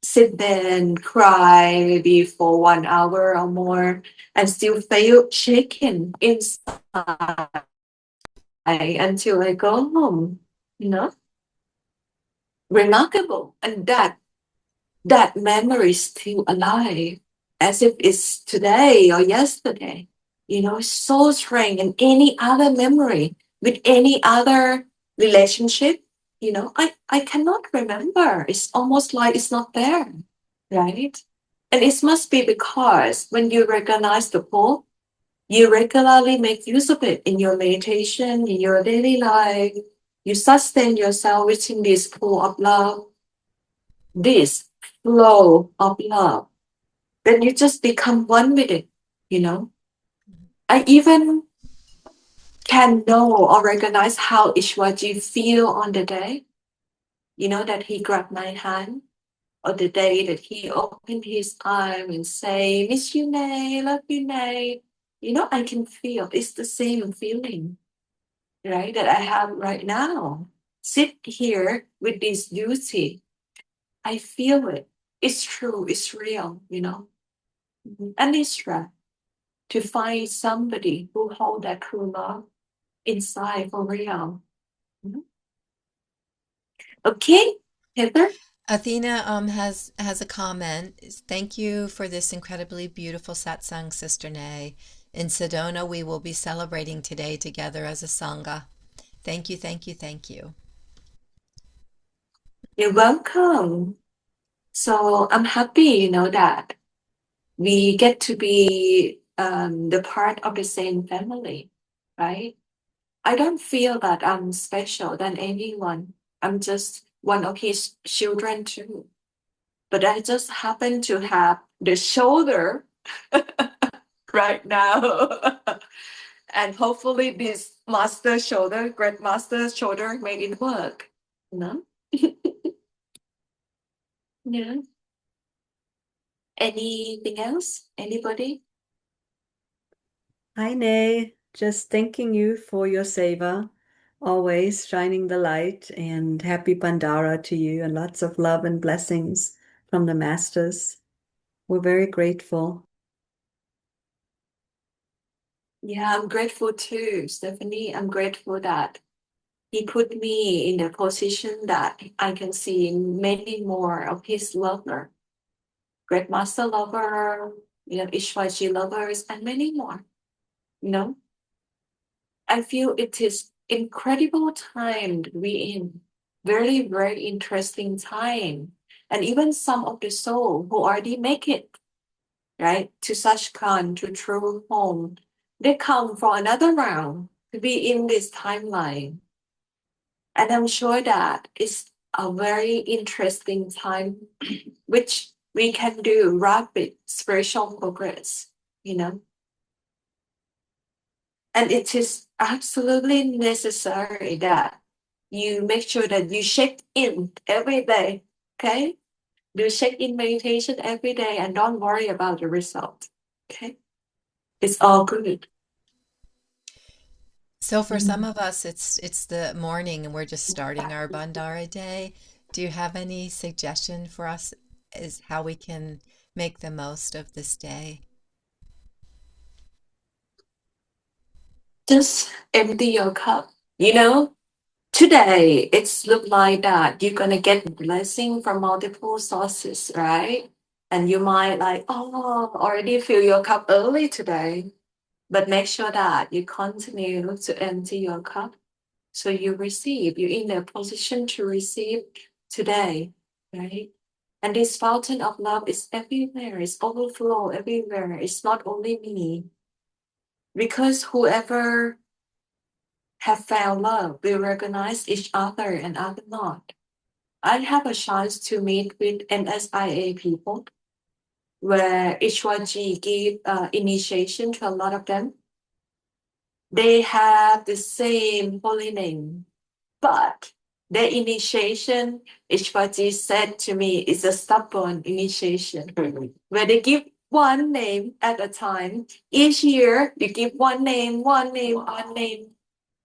D: sit there and cry maybe for 1 hour or more and still feel shaken inside until I go home, Remarkable. And that memory is still alive as if it's today or yesterday. It's so strange. And any other memory with any other relationship, I cannot remember. It's almost like it's not there, right? And it must be because when you recognize the pull, you regularly make use of it in your meditation, in your daily life. You sustain yourself within this pool of love, this flow of love, then you just become one with it. I even can know or recognize how Ishwaji feel on the day, that he grabbed my hand, or the day that he opened his arm and say, miss you, Nay, love you, Nay. I can feel it's the same feeling, right, that I have right now. Sit here with this duty. I feel it. It's true. It's real. And it's right to find somebody who hold that true love inside for real. Mhm. Okay, Heather?
C: Athena has a comment. Thank you for this incredibly beautiful satsang, Sister Nay. In Sedona, we will be celebrating today together as a sangha. Thank you, thank you, thank you.
D: You're welcome. So I'm happy, that we get to be the part of the same family, right? I don't feel that I'm special than anyone. I'm just one of his children too. But I just happen to have the shoulder right now. And hopefully this great master shoulder made it work. No? Yeah. Anything else? Anybody?
A: Hi, Nay. Just thanking you for your seva, always shining the light, and happy Bhandara to you, and lots of love and blessings from the masters. We're very grateful.
D: Yeah, I'm grateful too, Stephanie. I'm grateful that he put me in a position that I can see many more of his lover, great master lover, Ishwaji lovers, and many more. You know, I feel it is incredible time to be in. Very, very interesting time. And even some of the soul who already make it, right, to Sachkhand, to true home, they come for another round to be in this timeline. And I'm sure that it's a very interesting time, which we can do rapid spiritual progress, you know. And it is absolutely necessary that you make sure that you check in every day, okay? Do check in meditation every day and don't worry about the result, okay? It's all good.
C: So for some of us, it's the morning and we're just starting our Bandara day. Do you have any suggestion for us as how we can make the most of this day?
D: Just empty your cup. Today it's look like that you're gonna get blessing from multiple sources, right? And you might like, already fill your cup early today. But make sure that you continue to empty your cup so you're in a position to receive today, right? And this fountain of love is everywhere, it's overflow everywhere. It's not only me. Because whoever have found love will recognize each other and other not. I have a chance to meet with NSIA people where Ishwarji gave initiation to a lot of them. They have the same holy name, but their initiation, Ishwaji said to me, is a stubborn initiation where they give one name at a time. Each year, you give one name, one name, one name.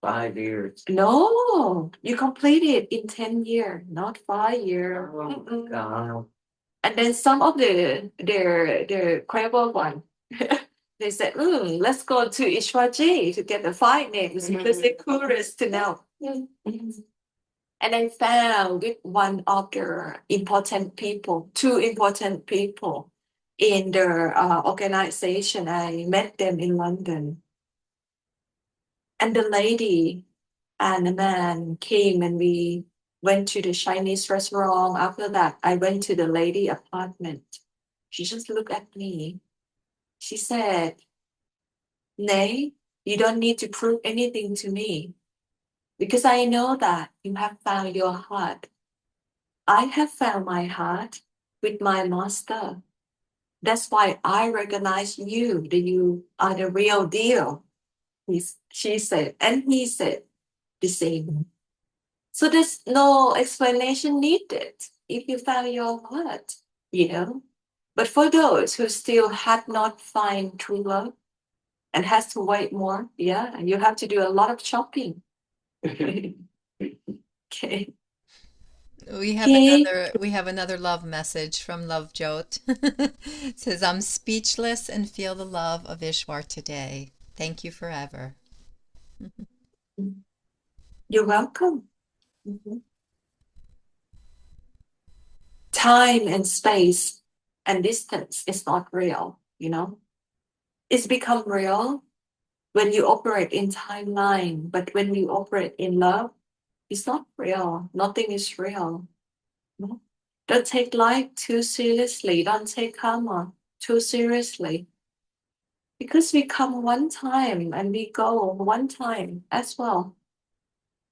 F: 5 years.
D: No, you complete it in 10 years, not 5 years.
F: Oh, God.
D: And then some of their clever one, they said, let's go to Ishwaji to get the 5 names because they're curious to know. And then found with one of the important people, two important people in their organization. I met them in London. And the lady and the man came and we went to the Chinese restaurant. After that, I went to the lady apartment. She just looked at me. She said, Nay, you don't need to prove anything to me because I know that you have found your heart. I have found my heart with my master. That's why I recognize you, that you are the real deal. She said, and he said the same. So there's no explanation needed if you found your heart. But for those who still had not found true love, and has to wait more. Yeah, and you have to do a lot of shopping. Okay.
C: We have another love message from Love Jot. It says, I'm speechless and feel the love of Ishwar today. Thank you forever.
D: You're welcome. Time and space and distance is not real, It's become real when you operate in timeline, but when you operate in love, it's not real. Nothing is real. No? Don't take life too seriously. Don't take karma too seriously. Because we come one time and we go one time as well.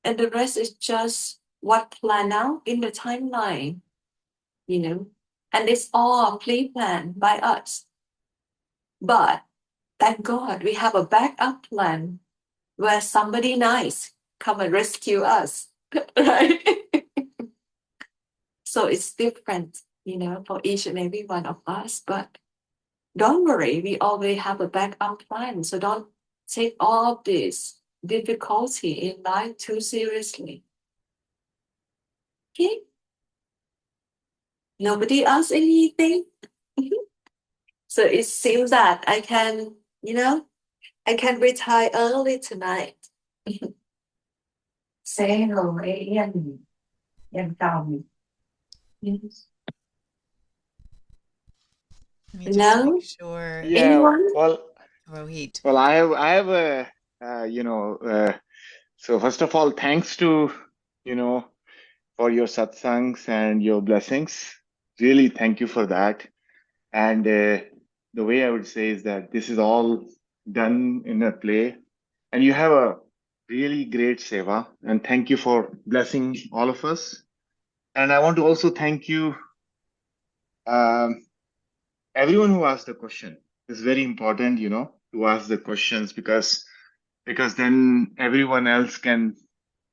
D: And the rest is just what planned out in the timeline, And it's all pre-planned by us. But thank God we have a backup plan where somebody nice come and rescue us, right? So it's different, for each and every one of us. But don't worry, we always have a backup plan. So don't take all of this difficulty in life too seriously. Okay? Nobody else anything? So it seems that I can, retire early tonight.
F: Say hello, Ian. Ian Tom.
D: Yes.
C: Let me just
D: No?
C: make sure.
E: Yeah.
D: Anyone?
C: Rohit.
E: Well, I have a, so first of all, thanks to, for your satsangs and your blessings. Really, thank you for that. And the way I would say is that this is all done in a play, and you have a really great seva. And thank you for blessing all of us. And I want to also thank you, um, everyone who asked the question. It's very important, to ask the questions because then everyone else can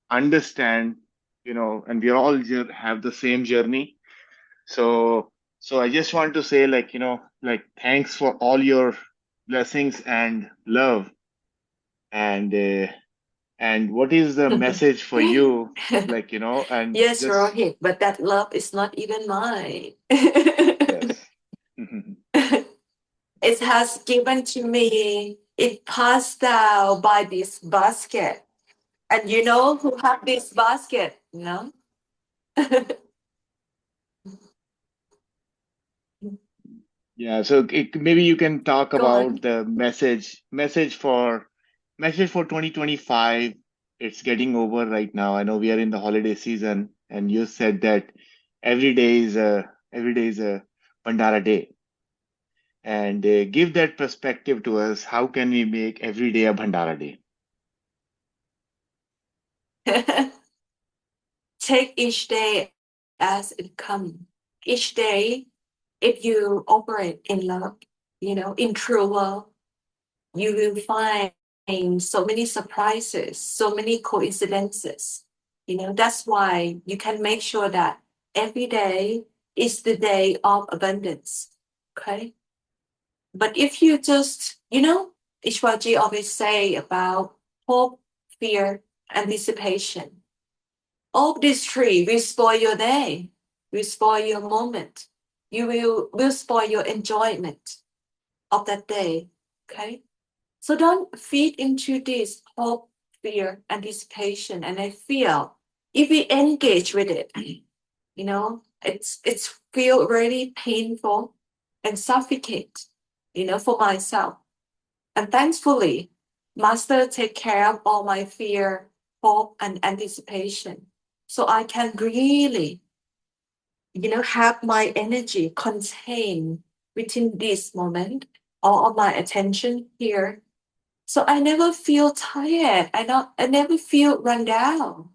E: understand, and we all have the same journey. So I just want to say, thanks for all your blessings and love. And what is the message for you? And
D: Yes,
E: just,
D: Rohit, but that love is not even mine.
E: yes.
D: It has given to me. It passed down by this basket. And you know who have this basket? No?
E: Yeah, so maybe you can talk
D: Go on.
E: about the message for 2025. It's getting over right now. I know we are in the holiday season, and you said that every day is a Bhandara day. And give that perspective to us. How can we make every day a Bhandara day?
D: Take each day as it comes. Each day, if you operate in love, in true love, you will find so many surprises, so many coincidences. That's why you can make sure that every day is the day of abundance. Okay. But if you just, Ishwaji always say about hope, fear, anticipation. All these three will spoil your day, will spoil your moment. You will spoil your enjoyment of that day. Okay. So don't feed into this hope, fear, anticipation. And I feel if we engage with it, it's feel really painful and suffocate, for myself. And thankfully, Master take care of all my fear, hope, and anticipation. So I can really, have my energy contained within this moment, all of my attention here. So I never feel tired. I never feel run down.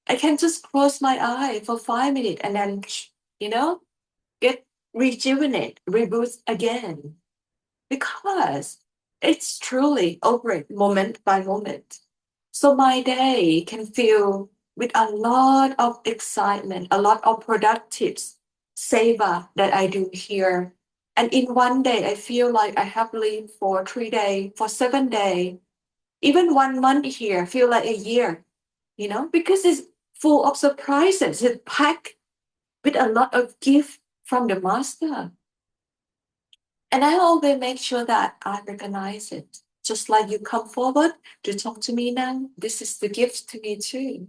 D: I can just close my eye for 5 minutes and then, get rejuvenate, reboot again. Because it's truly operate moment by moment. So my day can feel with a lot of excitement, a lot of productive savor that I do here And in one day, I feel like I have lived for 3 days, for 7 days, even 1 month here, feel like a year, because it's full of surprises. It's packed with a lot of gift from the master. And I always make sure that I recognize it. Just like you come forward to talk to me now, this is the gift to me too,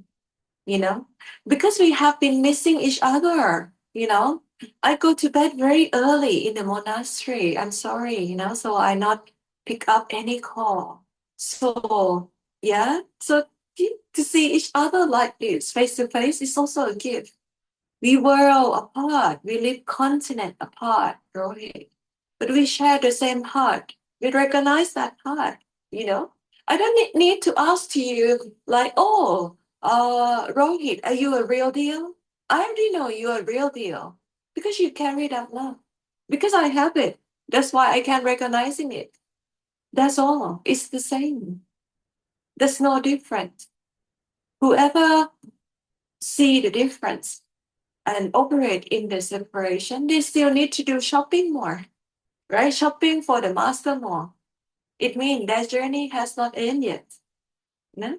D: you know, because we have been missing each other. I go to bed very early in the monastery. I'm sorry, so I not pick up any call. So, yeah, so to see each other like this face to face is also a gift. We world apart, we live continent apart, Rohit, but we share the same heart. We recognize that heart. I don't need to ask to you like, oh, Rohit, are you a real deal? I already know you're a real deal because you carry that love. Because I have it. That's why I can recognizing it. That's all. It's the same. There's no difference. Whoever see the difference and operate in the separation, they still need to do shopping more, right? Shopping for the master more. It means that journey has not ended yet. No?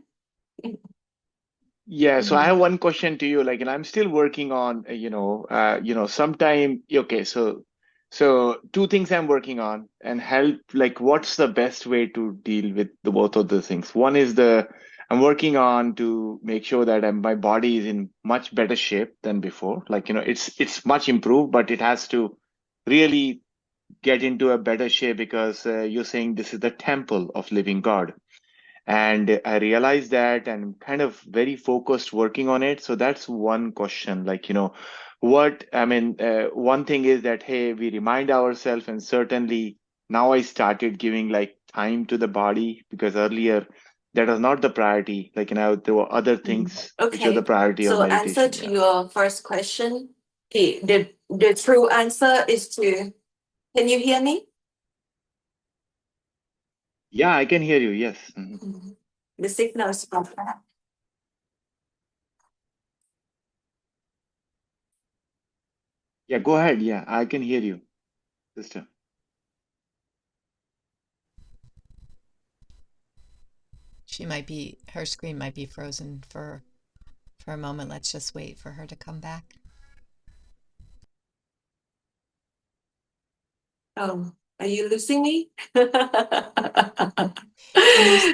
E: Yeah, so I
D: Mhm.
E: have one question to you, like, and I'm still working on, sometime, okay, so two things I'm working on and help, like, what's the best way to deal with the both of those things? One is I'm working on to make sure that my body is in much better shape than before. Like, it's much improved, but it has to really get into a better shape because you're saying this is the temple of living God. And I realized that and I'm kind of very focused working on it. So that's one question. Like, what I mean, one thing is that, hey, we remind ourselves, and certainly now I started giving like time to the body because earlier that was not the priority. Like, there were other things which are the
D: Okay.
E: priority of
D: So answer
E: meditation.
D: to
E: Yeah.
D: your first question. The true answer is to, can you hear me?
E: Yeah, I can hear you. Yes. Mhm.
D: Mhm. The signal is from that.
E: Yeah, go ahead. Yeah, I can hear you, sister.
C: Her screen might be frozen for a moment. Let's just wait for her to come back.
D: Oh, are you losing me?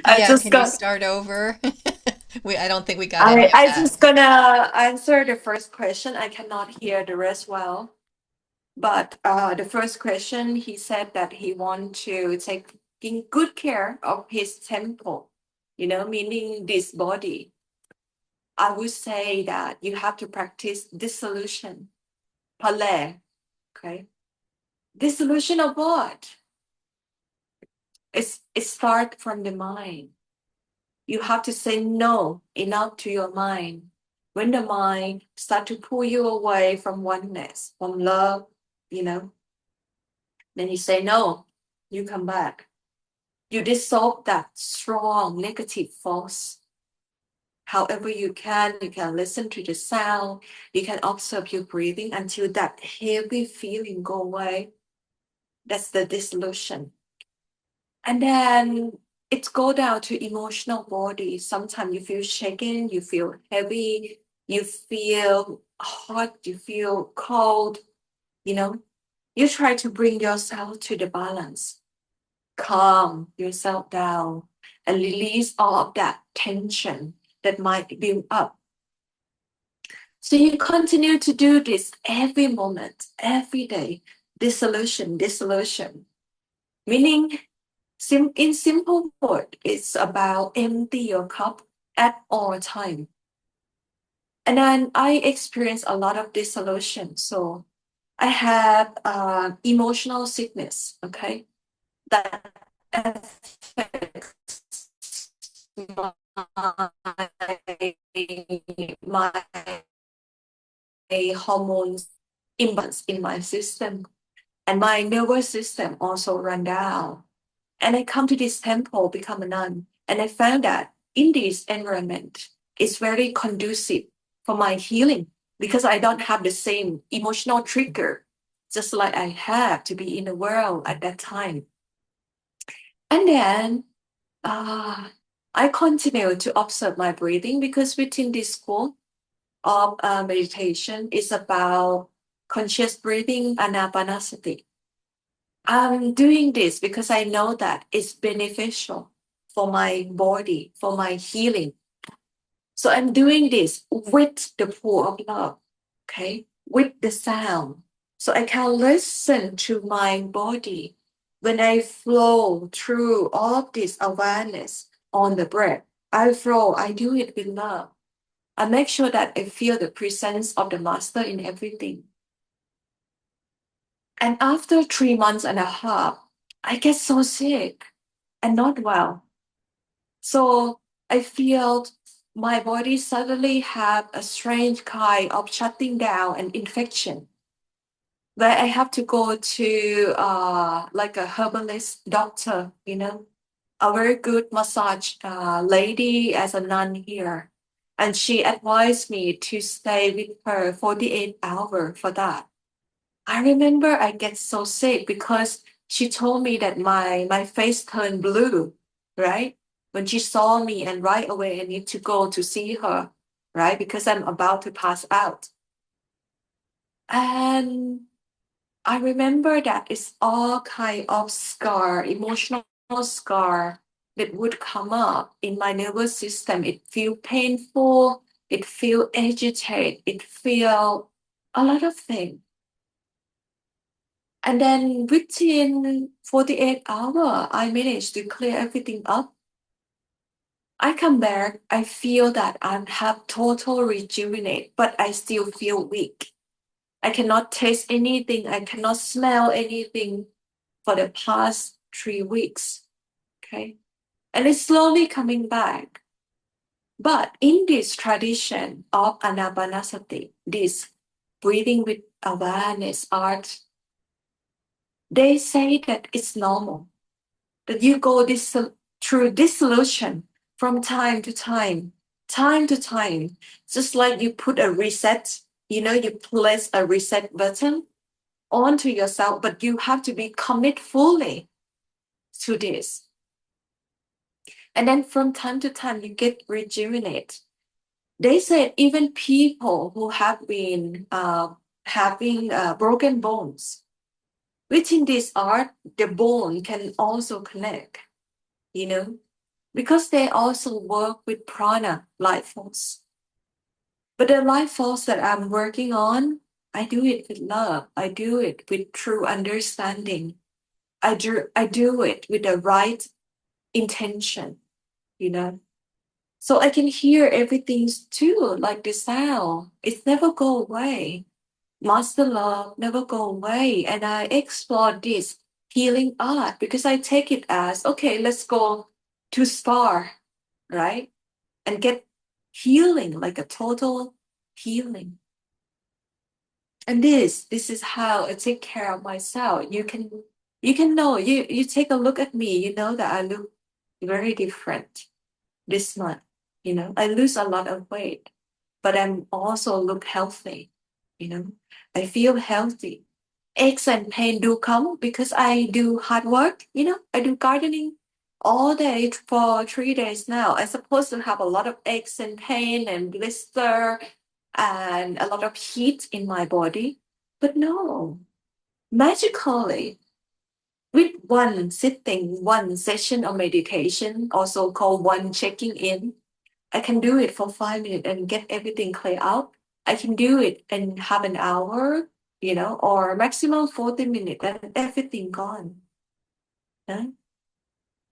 D: I just
C: Can you
D: got
C: start over? I don't think we got any
D: I
C: of
D: I
C: that.
D: just gonna answer the first question. I cannot hear the rest well. But the first question, he said that he want to taking good care of his temple, meaning this body. I would say that you have to practice dissolution, pale, okay? Dissolution of what? It start from the mind. You have to say no enough to your mind. When the mind start to pull you away from oneness, from love, you know, then you say no, you come back. You dissolve that strong negative force. However you can listen to the sound, you can observe your breathing until that heavy feeling go away. That's the dissolution. And then it go down to emotional body. Sometimes you feel shaken, you feel heavy, you feel hot, you feel cold, you know. You try to bring yourself to the balance, calm yourself down, and release all of that tension that might build up. So you continue to do this every moment, every day. Dissolution, dissolution. Meaning, in simple word, it's about empty your cup at all time. And then I experienced a lot of dissolution. So I had emotional sickness, okay, that affects my hormones imbalance in my system, and my nervous system also run down. And I come to this temple, become a nun, and I found that in this environment, it's very conducive for my healing because I don't have the same emotional trigger just like I have to be in the world at that time. And then I continue to observe my breathing because within this school of meditation is about conscious breathing, anapanasati. I'm doing this because I know that it's beneficial for my body, for my healing. So I'm doing this with the pool of love, okay, with the sound. So I can listen to my body when I flow through all of this awareness on the breath. I do it with love. I make sure that I feel the presence of the master in everything. And after 3 months and a half, I get so sick and not well. So I feel my body suddenly have a strange kind of shutting down and infection where I have to go to like a herbalist doctor, a very good massage lady as a nun here. And she advised me to stay with her 48 hours for that. I remember I get so sick because she told me that my face turned blue, right? When she saw me, and right away I need to go to see her, right? Because I'm about to pass out. And I remember that it's all kind of scar, emotional scar that would come up in my nervous system. It feel painful, it feel agitated, it feel a lot of things. And then within 48 hours, I managed to clear everything up. I come back, I feel that I have total rejuvenate, but I still feel weak. I cannot taste anything. I cannot smell anything for the past 3 weeks. Okay. And it's slowly coming back. But in this tradition of anapanasati, this breathing with awareness art, they say that it's normal, that you go through dissolution from time to time, just like you put a reset, you place a reset button onto yourself, but you have to be commit fully to this. And then from time to time, you get rejuvenate. They said even people who have been having broken bones, within this art, the bone can also connect, because they also work with prana, life force. But the life force that I'm working on, I do it with love. I do it with true understanding. I do it with the right intention, you know. So I can hear everything too, like the sound. It never go away. Master love never go away. And I explore this healing art because I take it as, okay, let's go to spa, right? And get healing, like a total healing. And this is how I take care of myself. You can know, you take a look at me, you know that I look very different this month. I lose a lot of weight, but I'm also look healthy. I feel healthy. Aches and pain do come because I do hard work. I do gardening all day for 3 days now. I'm supposed to have a lot of aches and pain and blister and a lot of heat in my body, but no, magically, with one sitting, one session of meditation, also called one checking in, I can do it for 5 minutes and get everything clear out. I can do it in half an hour, or maximum 40 minutes, and everything gone. Yeah?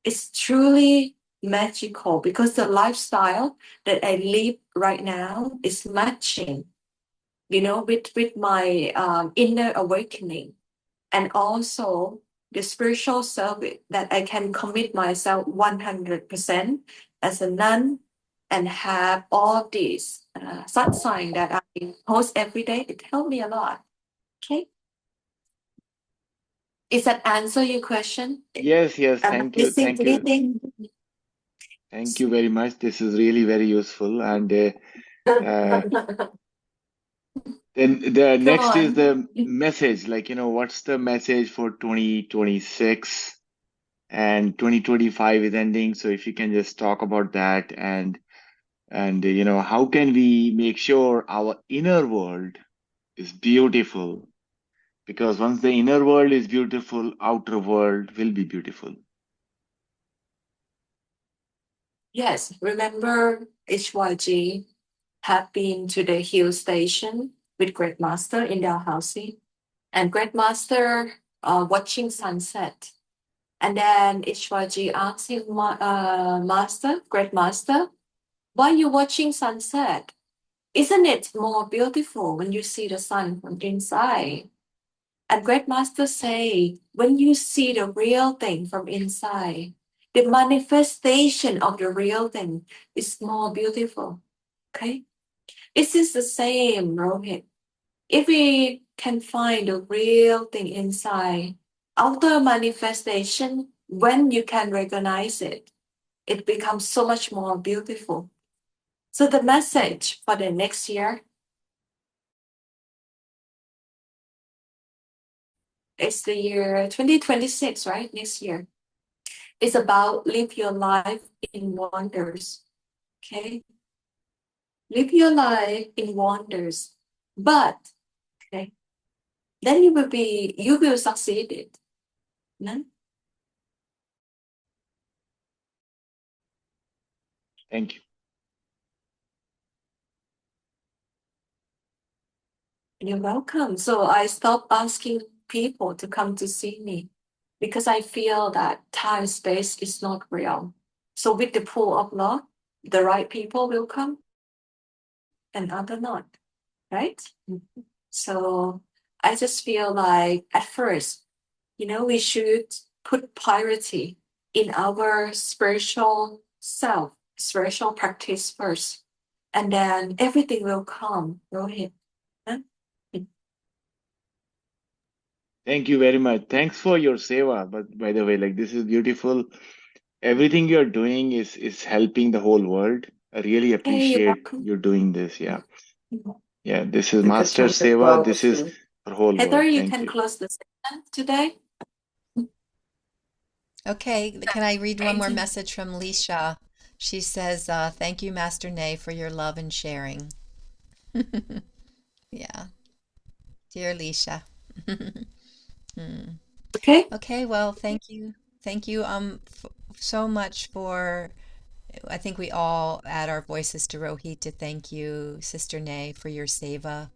D: It's truly magical because the lifestyle that I live right now is matching, with my inner awakening, and also the spiritual service that I can commit myself 100% as a nun and have all these satsang that I post every day. It helped me a lot. Okay. Is that answer your question?
E: Yes, yes,
D: Am I
E: thank you,
D: missing
E: thank you.
D: anything?
E: Thank you very much. This is really very useful. And Then the
D: Go
E: next is
D: on.
E: the message, like, what's the message for 2026 and 2025 is ending. So if you can just talk about that and how can we make sure our inner world is beautiful? Because once the inner world is beautiful, outer world will be beautiful.
D: Yes, remember HYG have been to the hill station with Great Master in Dalhousie, and Great Master watching sunset. And then HYG asked him, Master, Great Master, why you watching sunset? Isn't it more beautiful when you see the sun from inside? And Great Master say, when you see the real thing from inside, the manifestation of the real thing is more beautiful. Okay? It is the same, Rohit. If we can find the real thing inside, outer manifestation, when you can recognize it, it becomes so much more beautiful. So the message for the next year is the year 2026, right? Next year. It's about live your life in wonders. Okay? Live your life in wonders. But okay, then you will succeed it. No?
E: Thank you.
D: You're welcome. So I stopped asking people to come to see me because I feel that time space is not real. So with the pool of love, the right people will come and other not, right? So I just feel like at first, we should put priority in our spiritual self, spiritual practice first, and then everything will come, Rohit. Huh?
E: Thank you very much. Thanks for your seva. But by the way, like, this is beautiful. Everything you're doing is helping the whole world. I really
D: Hey, you're
E: appreciate
D: welcome.
E: you doing this. Yeah. Yeah, this is
F: We could
E: Master
F: take a
E: Seva. This is
F: close.
E: for whole
D: Heather,
E: world.
D: you
E: Thank
D: can
E: you.
D: close the session today.
C: Okay, can I read one more
D: Thank you.
C: message from Leisha? She says, thank you, Master Nay, for your love and sharing. Yeah, dear Leisha. Hmm.
D: Okay.
C: Okay, well, thank you. Thank you so much for, I think we all add our voices to Rohit to thank you, Sister Nay, for your seva,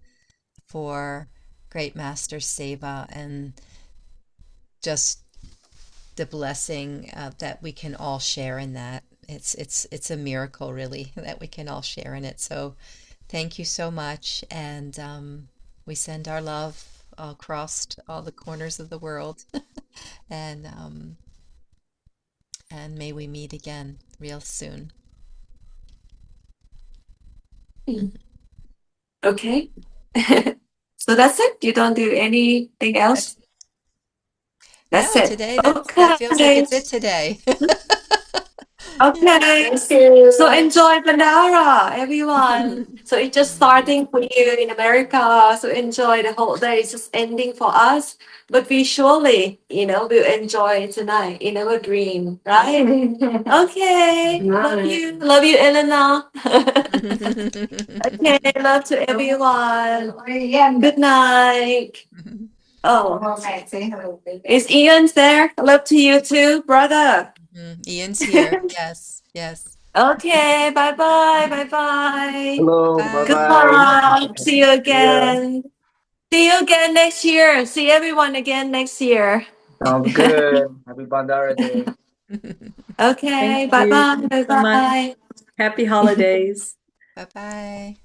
C: for Great Master Seva, and just the blessing that we can all share in that. It's a miracle, really, that we can all share in it. So thank you so much, and we send our love across all the corners of the world, and may we meet again real soon.
D: Okay. So that's it. You don't do anything else.
C: That's
D: That's
C: no
D: it.
C: today. That feels like
D: Okay.
C: it's it today.
D: Okay. So enjoy Bhandara, everyone. So it's just starting for you in America. So enjoy the whole day. It's just ending for us. But we surely, will enjoy tonight in our dream, right? Okay. Love you. Love you, Elena. Okay. Love to everyone. Good night. Oh, is Ian's there? Love to you too, brother.
C: Ian's here. Yes, yes.
D: Okay, bye bye, bye bye.
G: Hello, bye
C: Bye.
D: Good
G: bye.
D: luck. See you
G: See ya.
D: again. See you again next year. See everyone again next year.
G: Sounds good. Happy Bhandara Day.
A: Thank
D: Okay, bye
A: you.
D: bye,
A: Thanks
D: bye
A: so much.
D: bye.
A: Happy holidays.
C: Bye bye.